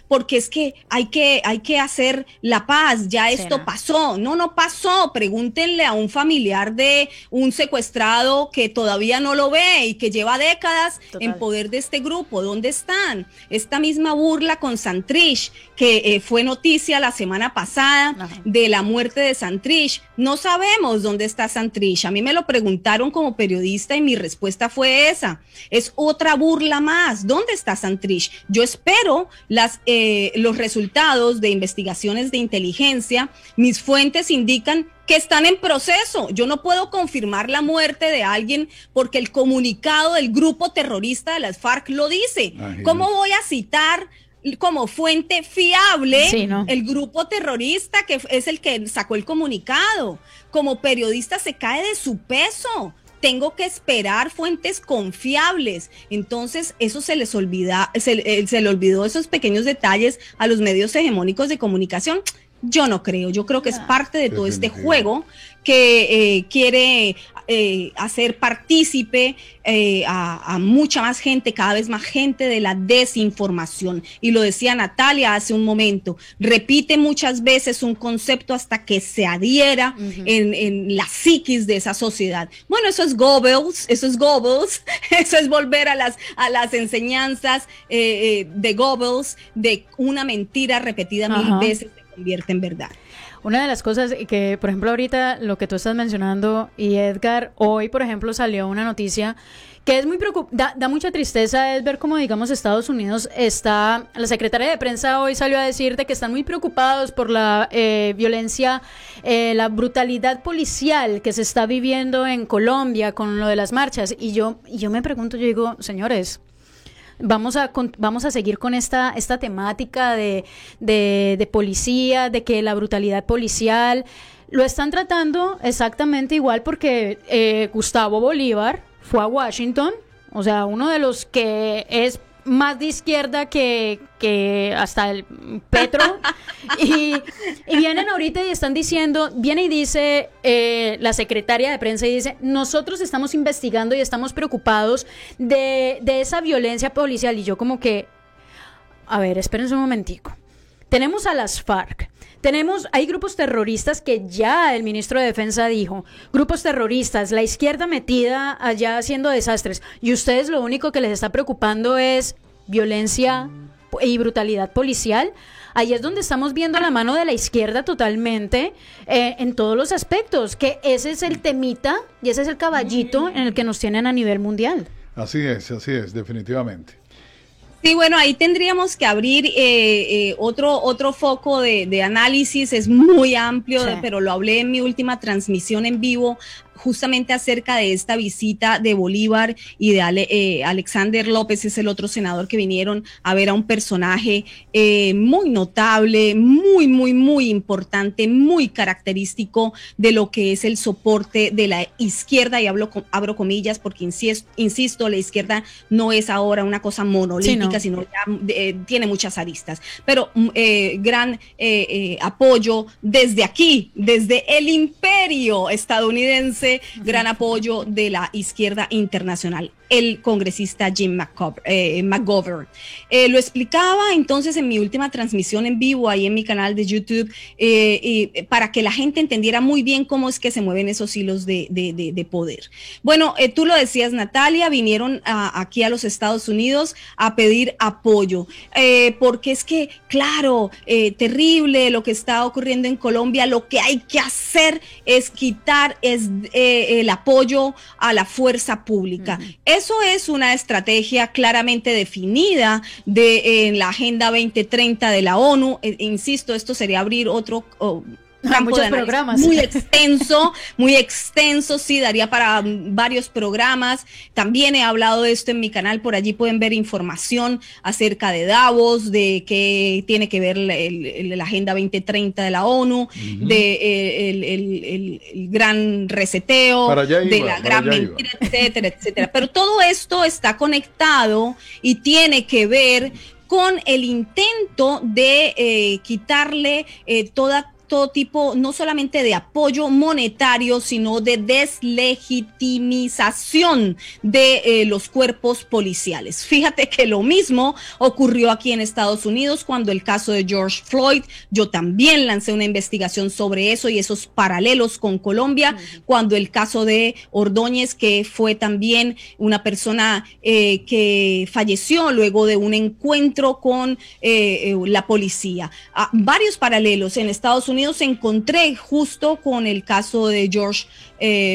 Porque es que hay que hacer la paz, ya esto pasó. No pasó. Pregúntenle a un familiar de un secuestrado que todavía no lo ve y que lleva décadas en poder de este grupo. ¿Dónde están? Esta misma burla con Santrich, que fue noticia la semana pasada de la muerte de Santrich. No sabemos dónde está Santrich. A mí me lo preguntaron como periodista y mi respuesta fue esa. Es otra burla más. ¿Dónde está Santrich? Yo espero los resultados de investigaciones de inteligencia. Mis fuentes indican que están en proceso. Yo no puedo confirmar la muerte de alguien porque el comunicado del grupo terrorista de las FARC lo dice. ¿Cómo voy a citar como fuente fiable el grupo terrorista que es el que sacó el comunicado? Como periodista se cae de su peso. Tengo que esperar fuentes confiables. Entonces, eso se les olvida, se le olvidó esos pequeños detalles a los medios hegemónicos de comunicación. Yo no creo, yo creo que es parte de todo este juego que quiere hacer partícipe a mucha más gente, cada vez más gente de la desinformación. Y lo decía Natalia hace un momento, repite muchas veces un concepto hasta que se adhiera en la psiquis de esa sociedad. Bueno, eso es Goebbels, eso es volver a las enseñanzas de Goebbels, de una mentira repetida mil veces se convierte en verdad. Una de las cosas que, por ejemplo, ahorita lo que tú estás mencionando, y Edgar, hoy, por ejemplo, salió una noticia que es muy da mucha tristeza, es ver cómo, digamos, Estados Unidos está, la secretaria de prensa hoy salió a decir de que están muy preocupados por la violencia, la brutalidad policial que se está viviendo en Colombia con lo de las marchas, y yo me pregunto, yo digo, señores, vamos a seguir con esta temática de policía, de que la brutalidad policial lo están tratando exactamente igual porque Gustavo Bolívar fue a Washington o sea, uno de los que es más de izquierda que hasta el Petro, y vienen ahorita y están diciendo, viene y dice la secretaria de prensa y dice, nosotros estamos investigando y estamos preocupados de esa violencia policial, y yo como que, a ver, espérense un momentico, tenemos a las FARC, hay grupos terroristas que ya el ministro de Defensa dijo, grupos terroristas, la izquierda metida allá haciendo desastres, y ustedes lo único que les está preocupando es violencia y brutalidad policial. Ahí es donde estamos viendo la mano de la izquierda totalmente en todos los aspectos, que ese es el temita y ese es el caballito en el que nos tienen a nivel mundial. Así es, definitivamente. Sí, bueno, ahí tendríamos que abrir otro foco de análisis, es muy amplio, sí, pero lo hablé en mi última transmisión en vivo, justamente acerca de esta visita de Bolívar y de Alexander López, es el otro senador que vinieron a ver a un personaje muy notable, muy importante, muy característico de lo que es el soporte de la izquierda, y abro comillas porque insisto, la izquierda no es ahora una cosa monolítica, sí, no, sino ya tiene muchas aristas, pero gran apoyo desde aquí, desde el imperio estadounidense, gran apoyo de la izquierda internacional, el congresista Jim McGovern. Lo explicaba entonces en mi última transmisión en vivo ahí en mi canal de YouTube, para que la gente entendiera muy bien cómo es que se mueven esos hilos de poder. Bueno, tú lo decías, Natalia, vinieron aquí a los Estados Unidos a pedir apoyo, porque es que, claro, terrible lo que está ocurriendo en Colombia, lo que hay que hacer es quitar el apoyo a la fuerza pública. Eso es una estrategia claramente definida en la Agenda 2030 de la ONU. Insisto, esto sería abrir otro campo muchos programas. Muy extenso, sí, daría para varios programas. También he hablado de esto en mi canal, por allí pueden ver información acerca de Davos, de qué tiene que ver la Agenda 2030 de la ONU, de el gran reseteo, de la gran mentira, etcétera, etcétera. Pero todo esto está conectado y tiene que ver con el intento de quitarle todo tipo, no solamente de apoyo monetario, sino de deslegitimización de los cuerpos policiales. Fíjate que lo mismo ocurrió aquí en Estados Unidos cuando el caso de George Floyd, yo también lancé una investigación sobre eso y esos paralelos con Colombia, cuando el caso de Ordóñez, que fue también una persona que falleció luego de un encuentro con la policía. Varios paralelos en Estados Unidos encontré justo con el caso de George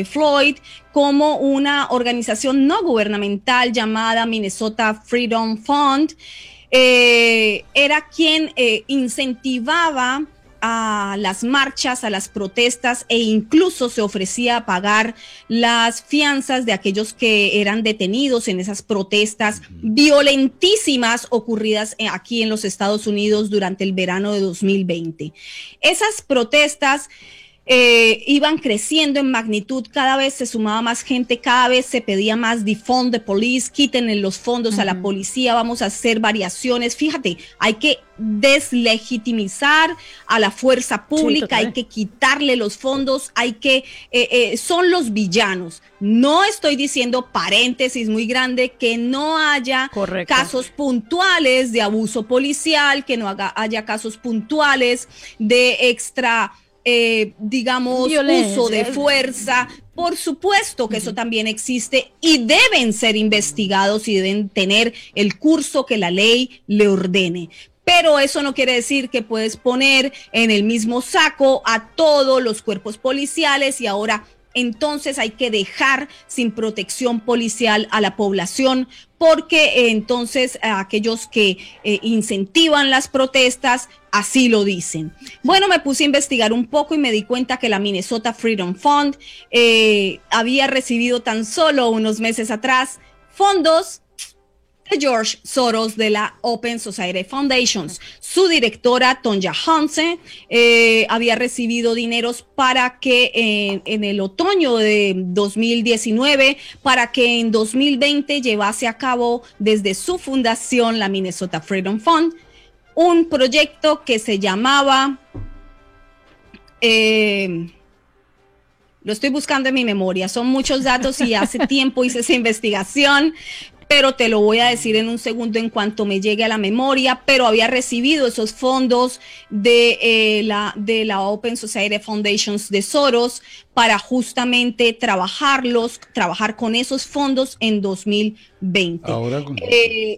Floyd, como una organización no gubernamental llamada Minnesota Freedom Fund era quien incentivaba a las marchas, a las protestas, e incluso se ofrecía a pagar las fianzas de aquellos que eran detenidos en esas protestas violentísimas ocurridas aquí en los Estados Unidos durante el verano de 2020. Esas protestas iban creciendo en magnitud, cada vez se sumaba más gente, cada vez se pedía más defund the police, quiten los fondos a la policía, vamos a hacer variaciones. Fíjate, hay que deslegitimizar a la fuerza pública, hay que quitarle los fondos, son los villanos. No estoy diciendo, paréntesis muy grande, que no haya casos puntuales de abuso policial, que no haya casos puntuales de digamos, violencia, uso de fuerza. Por supuesto que eso también existe y deben ser investigados y deben tener el curso que la ley le ordene. Pero eso no quiere decir que puedes poner en el mismo saco a todos los cuerpos policiales y ahora entonces hay que dejar sin protección policial a la población, porque entonces aquellos que incentivan las protestas así lo dicen. Bueno, me puse a investigar un poco y me di cuenta que la Minnesota Freedom Fund había recibido tan solo unos meses atrás fondos de George Soros de la Open Society Foundations. Su directora, Tonya Hansen, había recibido dineros para que en el otoño de 2019, para que en 2020 llevase a cabo desde su fundación, la Minnesota Freedom Fund, un proyecto que se llamaba... lo estoy buscando en mi memoria, son muchos datos y hace tiempo hice esa investigación, pero te lo voy a decir en un segundo en cuanto me llegue a la memoria, pero había recibido esos fondos de la Open Society Foundations de Soros para justamente trabajar con esos fondos en 2020.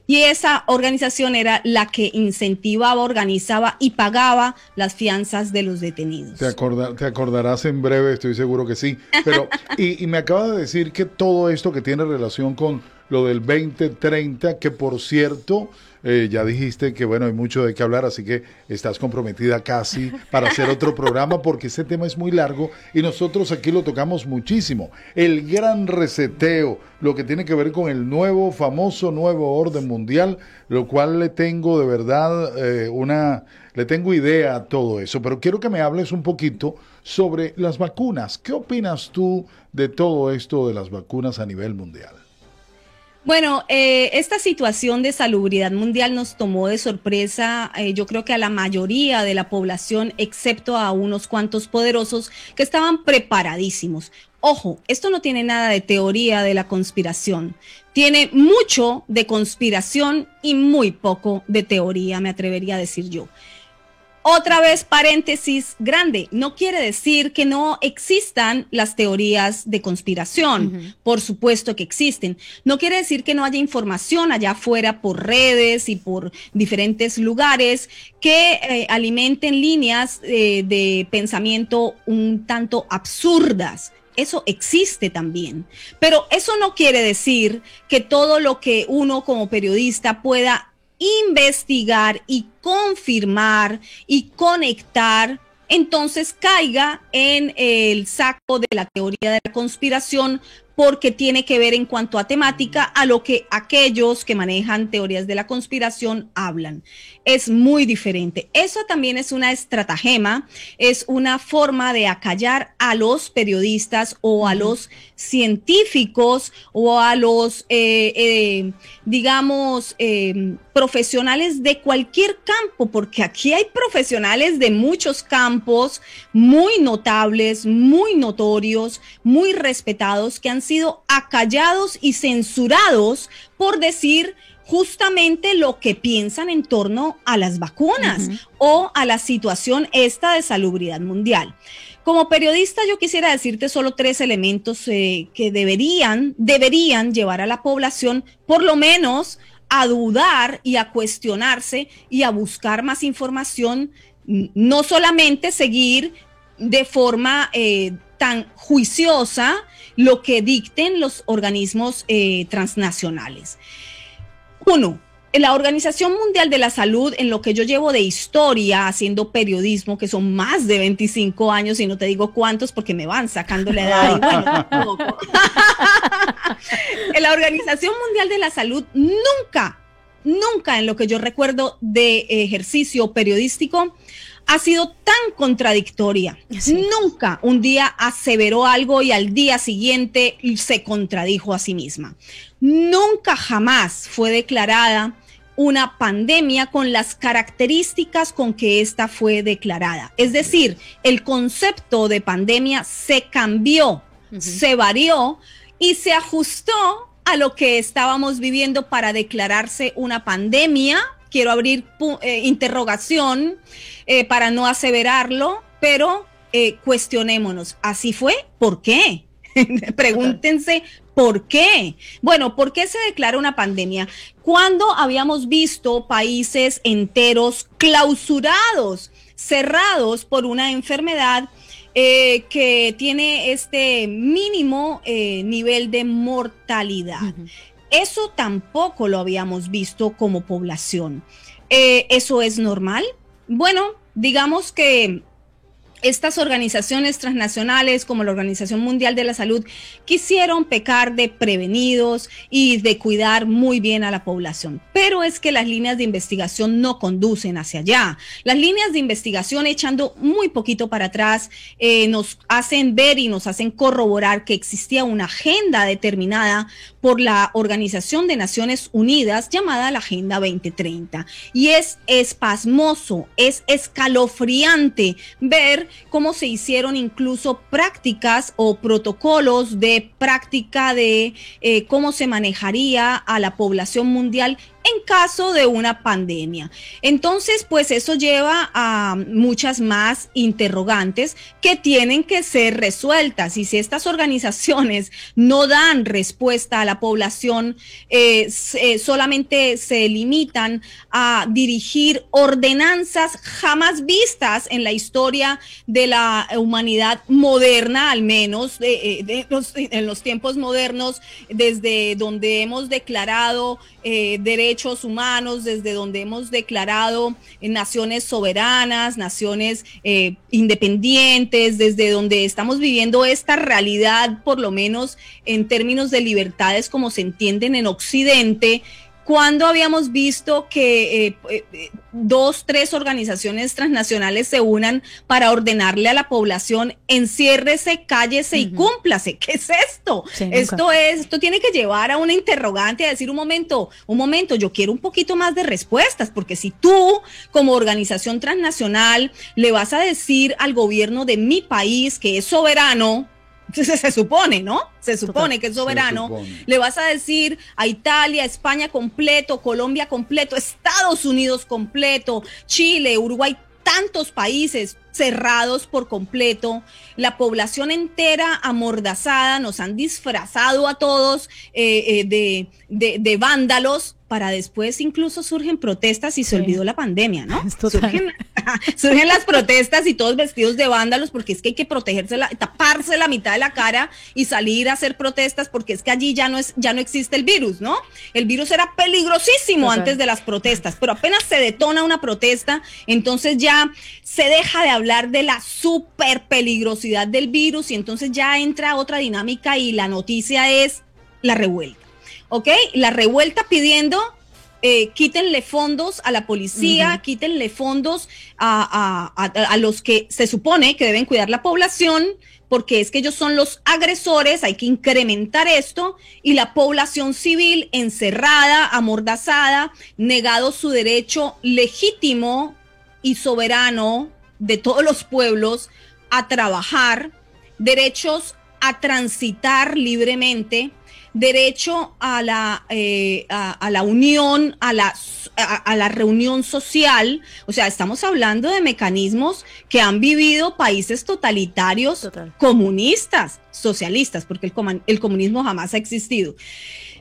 Y esa organización era la que incentivaba, organizaba y pagaba las fianzas de los detenidos. Te acordarás en breve, estoy seguro que sí. Pero y me acaba de decir que todo esto que tiene relación con lo del 2030, que por cierto, ya dijiste que bueno, hay mucho de qué hablar, así que estás comprometida casi para hacer otro programa, porque ese tema es muy largo y nosotros aquí lo tocamos muchísimo. El gran reseteo, lo que tiene que ver con el famoso nuevo orden mundial, lo cual le tengo de verdad le tengo idea a todo eso, pero quiero que me hables un poquito sobre las vacunas. ¿Qué opinas tú de todo esto de las vacunas a nivel mundial? Bueno, esta situación de salubridad mundial nos tomó de sorpresa, yo creo que a la mayoría de la población, excepto a unos cuantos poderosos que estaban preparadísimos. Ojo, esto no tiene nada de teoría de la conspiración. Tiene mucho de conspiración y muy poco de teoría, me atrevería a decir yo. Otra vez, paréntesis grande, no quiere decir que no existan las teorías de conspiración. Por supuesto que existen. No quiere decir que no haya información allá afuera por redes y por diferentes lugares que alimenten líneas de pensamiento un tanto absurdas. Eso existe también. Pero eso no quiere decir que todo lo que uno como periodista pueda investigar y confirmar y conectar, entonces caiga en el saco de la teoría de la conspiración, porque tiene que ver en cuanto a temática a lo que aquellos que manejan teorías de la conspiración hablan. Es muy diferente. Eso también es una estratagema, es una forma de acallar a los periodistas o a los científicos o a los, profesionales de cualquier campo, porque aquí hay profesionales de muchos campos muy notables, muy notorios, muy respetados, que han sido acallados y censurados por decir justamente lo que piensan en torno a las vacunas o a la situación esta de salubridad mundial. Como periodista, yo quisiera decirte solo 3 elementos que deberían llevar a la población, por lo menos, a dudar y a cuestionarse y a buscar más información, no solamente seguir de forma tan juiciosa lo que dicten los organismos transnacionales. 1. La Organización Mundial de la Salud, en lo que yo llevo de historia haciendo periodismo, que son más de 25 años y no te digo cuántos porque me van sacando la edad y bueno, tampoco. La Organización Mundial de la Salud nunca en lo que yo recuerdo de ejercicio periodístico ha sido tan contradictoria. Sí. Nunca un día aseveró algo y al día siguiente se contradijo a sí misma. Nunca jamás fue declarada una pandemia con las características con que esta fue declarada. Es decir, el concepto de pandemia se cambió, se varió y se ajustó a lo que estábamos viviendo para declararse una pandemia. Quiero abrir interrogación para no aseverarlo, pero cuestionémonos. ¿Así fue? ¿Por qué? Pregúntense, ¿por qué? Bueno, ¿por qué se declara una pandemia? Cuando habíamos visto países enteros clausurados, cerrados por una enfermedad que tiene este mínimo nivel de mortalidad. Eso tampoco lo habíamos visto como población. ¿Eso es normal? Bueno, digamos que estas organizaciones transnacionales como la Organización Mundial de la Salud quisieron pecar de prevenidos y de cuidar muy bien a la población. Pero es que las líneas de investigación no conducen hacia allá. Las líneas de investigación, echando muy poquito para atrás, nos hacen ver y nos hacen corroborar que existía una agenda determinada por la Organización de Naciones Unidas llamada la Agenda 2030. Y es espasmoso, es escalofriante ver cómo se hicieron incluso prácticas o protocolos de práctica de cómo se manejaría a la población mundial en caso de una pandemia. Entonces, pues eso lleva a muchas más interrogantes que tienen que ser resueltas. Y si estas organizaciones no dan respuesta a la población, solamente se limitan a dirigir ordenanzas jamás vistas en la historia de la humanidad moderna, al menos en los tiempos modernos, desde donde hemos declarado derechos humanos, desde donde hemos declarado naciones soberanas, naciones independientes, desde donde estamos viviendo esta realidad, por lo menos en términos de libertades como se entienden en Occidente. ¿Cuándo habíamos visto que 2, 3 organizaciones transnacionales se unan para ordenarle a la población: enciérrese, cállese y cúmplase? ¿Qué es esto? Sí, esto tiene que llevar a una interrogante, a decir un momento, yo quiero un poquito más de respuestas, porque si tú, como organización transnacional, le vas a decir al gobierno de mi país que es soberano, se supone, ¿no? Se supone que es soberano. Le vas a decir a Italia, España completo, Colombia completo, Estados Unidos completo, Chile, Uruguay, tantos países cerrados por completo, la población entera amordazada, nos han disfrazado a todos de vándalos, para después incluso surgen protestas y se olvidó la pandemia, ¿no? Surgen las protestas y todos vestidos de vándalos, porque es que hay que protegerse, taparse la mitad de la cara y salir a hacer protestas, porque es que allí ya no existe el virus, ¿no? El virus era peligrosísimo antes de las protestas, pero apenas se detona una protesta, entonces ya se deja de hablar de la súper peligrosidad del virus y entonces ya entra otra dinámica y la noticia es la revuelta. ¿Ok? La revuelta pidiendo quítenle fondos a la policía, quítenle fondos a los que se supone que deben cuidar la población, porque es que ellos son los agresores, hay que incrementar esto, y la población civil encerrada, amordazada, negado su derecho legítimo y soberano de todos los pueblos a trabajar, derechos a transitar libremente, derecho a la unión, a la reunión social. O sea, estamos hablando de mecanismos que han vivido países totalitarios, comunistas, socialistas, porque el comunismo jamás ha existido.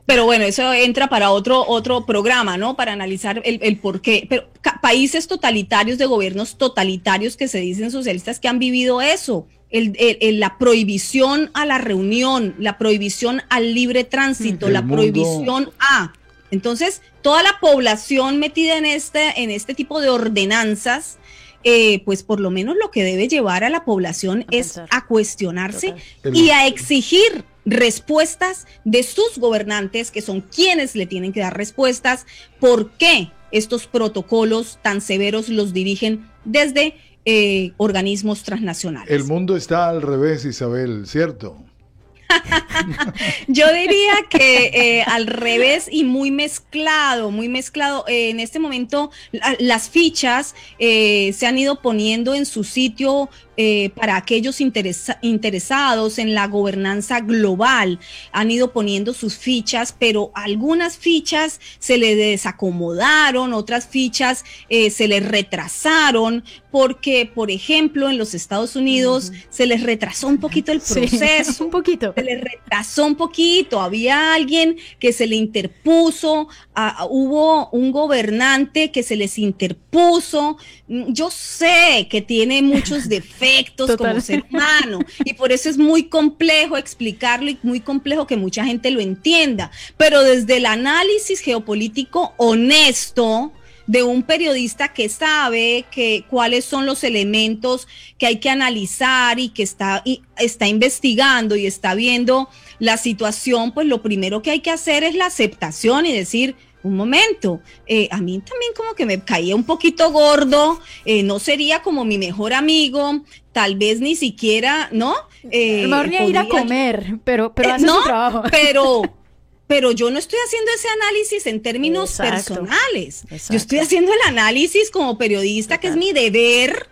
Pero bueno, eso entra para otro programa, ¿no? Para analizar el por qué. Pero países totalitarios, de gobiernos totalitarios que se dicen socialistas, que han vivido eso. La prohibición a la reunión, la prohibición al libre tránsito, la prohibición a... Entonces, toda la población metida en este tipo de ordenanzas, pues por lo menos lo que debe llevar a la población es a cuestionarse y a exigir respuestas de sus gobernantes, que son quienes le tienen que dar respuestas, por qué estos protocolos tan severos los dirigen desde organismos transnacionales. El mundo está al revés, Isabel, ¿cierto? Yo diría que al revés y muy mezclado. En este momento las fichas se han ido poniendo en su sitio para aquellos interesados en la gobernanza global. Han ido poniendo sus fichas, pero algunas fichas se le desacomodaron, otras fichas se les retrasaron, porque, por ejemplo, en los Estados Unidos se les retrasó un poquito el proceso. Sí, un poquito. Se les retrasó un poquito. Había alguien que se le interpuso, hubo un gobernante que se les interpuso. Yo sé que tiene muchos defectos como ser humano y por eso es muy complejo explicarlo y muy complejo que mucha gente lo entienda. Pero desde el análisis geopolítico honesto, de un periodista que sabe cuáles son los elementos que hay que analizar y que está investigando y está viendo la situación, pues lo primero que hay que hacer es la aceptación y decir, un momento, a mí también como que me caía un poquito gordo, no sería como mi mejor amigo, tal vez ni siquiera, ¿no? Mejor ni ir a comer, pero hace no, su trabajo. Pero yo no estoy haciendo ese análisis en términos personales. Exacto. Yo estoy haciendo el análisis como periodista, que es mi deber,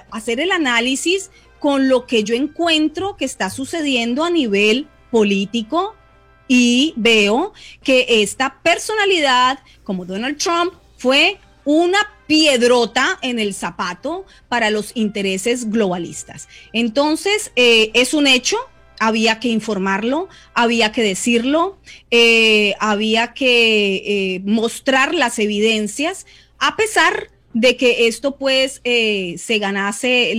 hacer el análisis con lo que yo encuentro que está sucediendo a nivel político, y veo que esta personalidad, como Donald Trump, fue una piedrota en el zapato para los intereses globalistas. Entonces, es un hecho, había que informarlo, había que decirlo, había que mostrar las evidencias, a pesar de que esto pues se ganase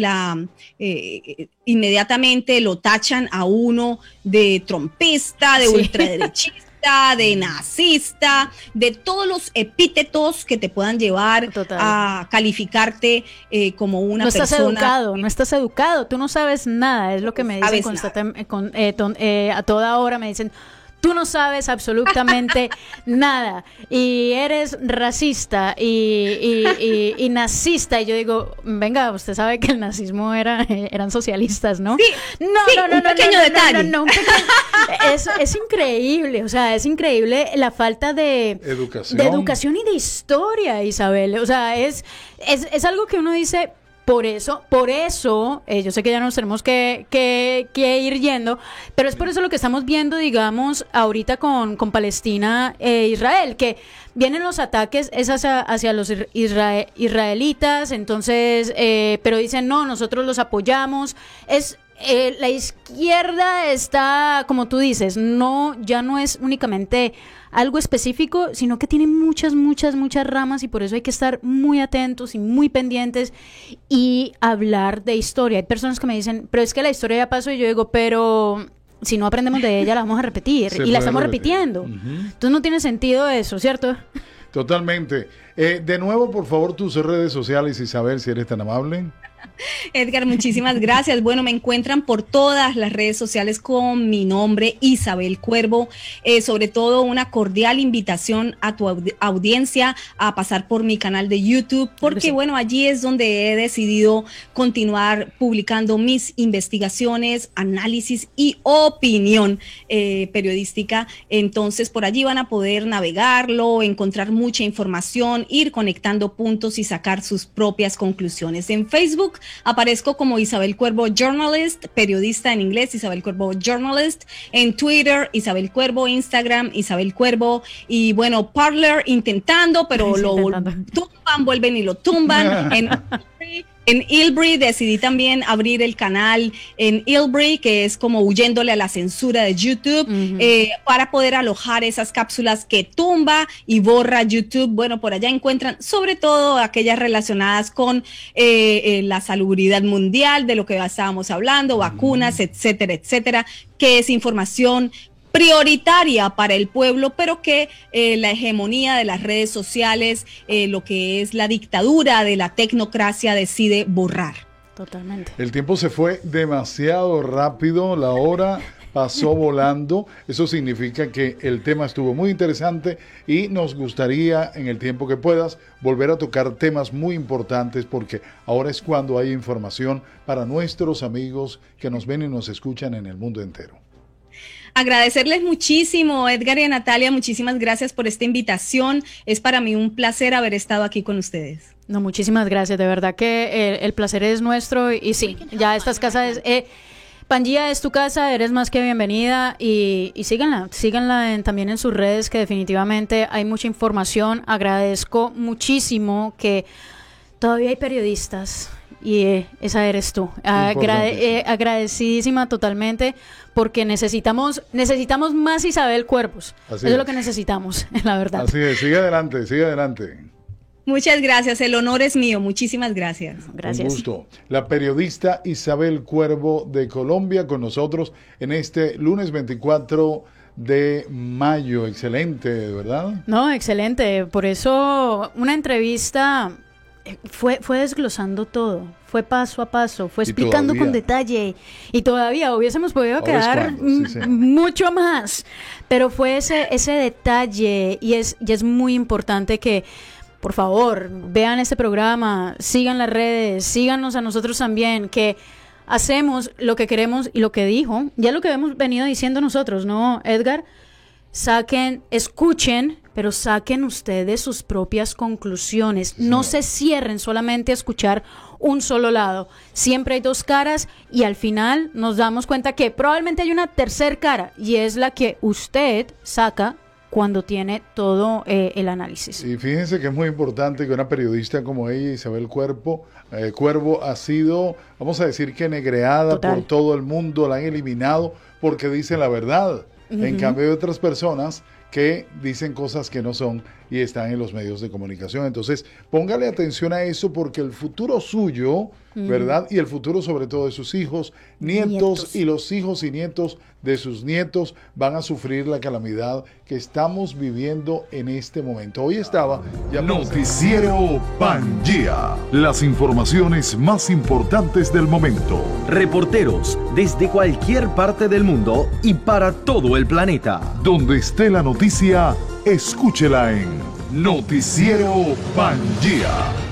inmediatamente lo tachan a uno de trompista, de ultraderechista, de nazista, de todos los epítetos que te puedan llevar a calificarte como una persona. No estás educado, tú no sabes nada, es lo que me dicen a toda hora, me dicen, tú no sabes absolutamente nada y eres racista y nazista. Y yo digo, venga, usted sabe que el nazismo eran socialistas, ¿no? Sí, un pequeño detalle. Es increíble, o sea, es increíble la falta de educación y de historia, Isabel. O sea, es algo que uno dice... Por eso, yo sé que ya nos tenemos que ir yendo, pero es por eso lo que estamos viendo, digamos, ahorita con Palestina e Israel, que vienen los ataques es hacia los israelitas, entonces, pero dicen, no, nosotros los apoyamos, la izquierda está, como tú dices, ya no es únicamente algo específico, sino que tiene muchas ramas y por eso hay que estar muy atentos y muy pendientes y hablar de historia. Hay personas que me dicen, pero es que la historia ya pasó, y yo digo, pero si no aprendemos de ella la vamos a repetir y la estamos repitiendo. Entonces no tiene sentido eso, ¿cierto? Totalmente. De nuevo, por favor, tus redes sociales, Isabel, si eres tan amable. Edgar, muchísimas gracias. Bueno, me encuentran por todas las redes sociales con mi nombre, Isabel Cuervo. Sobre todo una cordial invitación a tu audiencia a pasar por mi canal de YouTube, porque bueno, allí es donde he decidido continuar publicando mis investigaciones, análisis y opinión periodística. Entonces por allí van a poder navegarlo, encontrar mucha información, ir conectando puntos y sacar sus propias conclusiones. En Facebook aparezco como Isabel Cuervo Journalist, periodista en inglés, Isabel Cuervo Journalist. En Twitter, Isabel Cuervo. Instagram, Isabel Cuervo. Y bueno, Parler intentando, pero tumban, vuelven y lo tumban. En Ilbri decidí también abrir el canal en Ilbri, que es como huyéndole a la censura de YouTube, para poder alojar esas cápsulas que tumba y borra YouTube. Bueno, por allá encuentran sobre todo aquellas relacionadas con la salubridad mundial, de lo que estábamos hablando, vacunas, etcétera, etcétera, que es información prioritaria para el pueblo, pero que la hegemonía de las redes sociales, lo que es la dictadura de la tecnocracia, decide borrar. Totalmente. El tiempo se fue demasiado rápido, la hora pasó volando. Eso significa que el tema estuvo muy interesante y nos gustaría, en el tiempo que puedas, volver a tocar temas muy importantes, porque ahora es cuando hay información para nuestros amigos que nos ven y nos escuchan en el mundo entero. Agradecerles muchísimo, Edgar y Natalia, muchísimas gracias por esta invitación. Es para mí un placer haber estado aquí con ustedes. No, muchísimas gracias, de verdad que el placer es nuestro y sí, ya estas casas, Pangea es tu casa, eres más que bienvenida y síganla también en sus redes, que definitivamente hay mucha información. Agradezco muchísimo que todavía hay periodistas y esa eres tú. Agradecidísima totalmente, porque necesitamos más Isabel Cuervos. Eso es lo que necesitamos, la verdad. Así es, sigue adelante. Muchas gracias, el honor es mío, muchísimas gracias. Gracias. Un gusto. La periodista Isabel Cuervo de Colombia con nosotros en este lunes 24 de mayo. Excelente, ¿verdad? No, excelente. Por eso una entrevista fue desglosando todo, fue paso a paso, fue explicando con detalle. Y todavía hubiésemos podido quedar mucho más. Pero fue ese detalle y es muy importante que, por favor, vean este programa, sigan las redes, síganos a nosotros también, que hacemos lo que queremos y lo que dijo, ya lo que hemos venido diciendo nosotros, ¿no, Edgar? Escuchen, pero saquen ustedes sus propias conclusiones. Sí, no se cierren solamente a escuchar un solo lado. Siempre hay dos caras y al final nos damos cuenta que probablemente hay una tercera cara y es la que usted saca cuando tiene todo el análisis. Y fíjense que es muy importante que una periodista como ella, Isabel Cuervo, ha sido, vamos a decir que negreada por todo el mundo, la han eliminado porque dice la verdad. En cambio hay otras personas que dicen cosas que no son y están en los medios de comunicación. Entonces, póngale atención a eso porque el futuro suyo, ¿verdad? Y el futuro sobre todo de sus hijos, nietos y los hijos y nietos de sus nietos van a sufrir la calamidad que estamos viviendo en este momento. Hoy estaba... Noticiero Pangea. Las informaciones más importantes del momento. Reporteros desde cualquier parte del mundo y para todo el planeta. Donde esté la noticia, escúchela en Noticiero Pangea.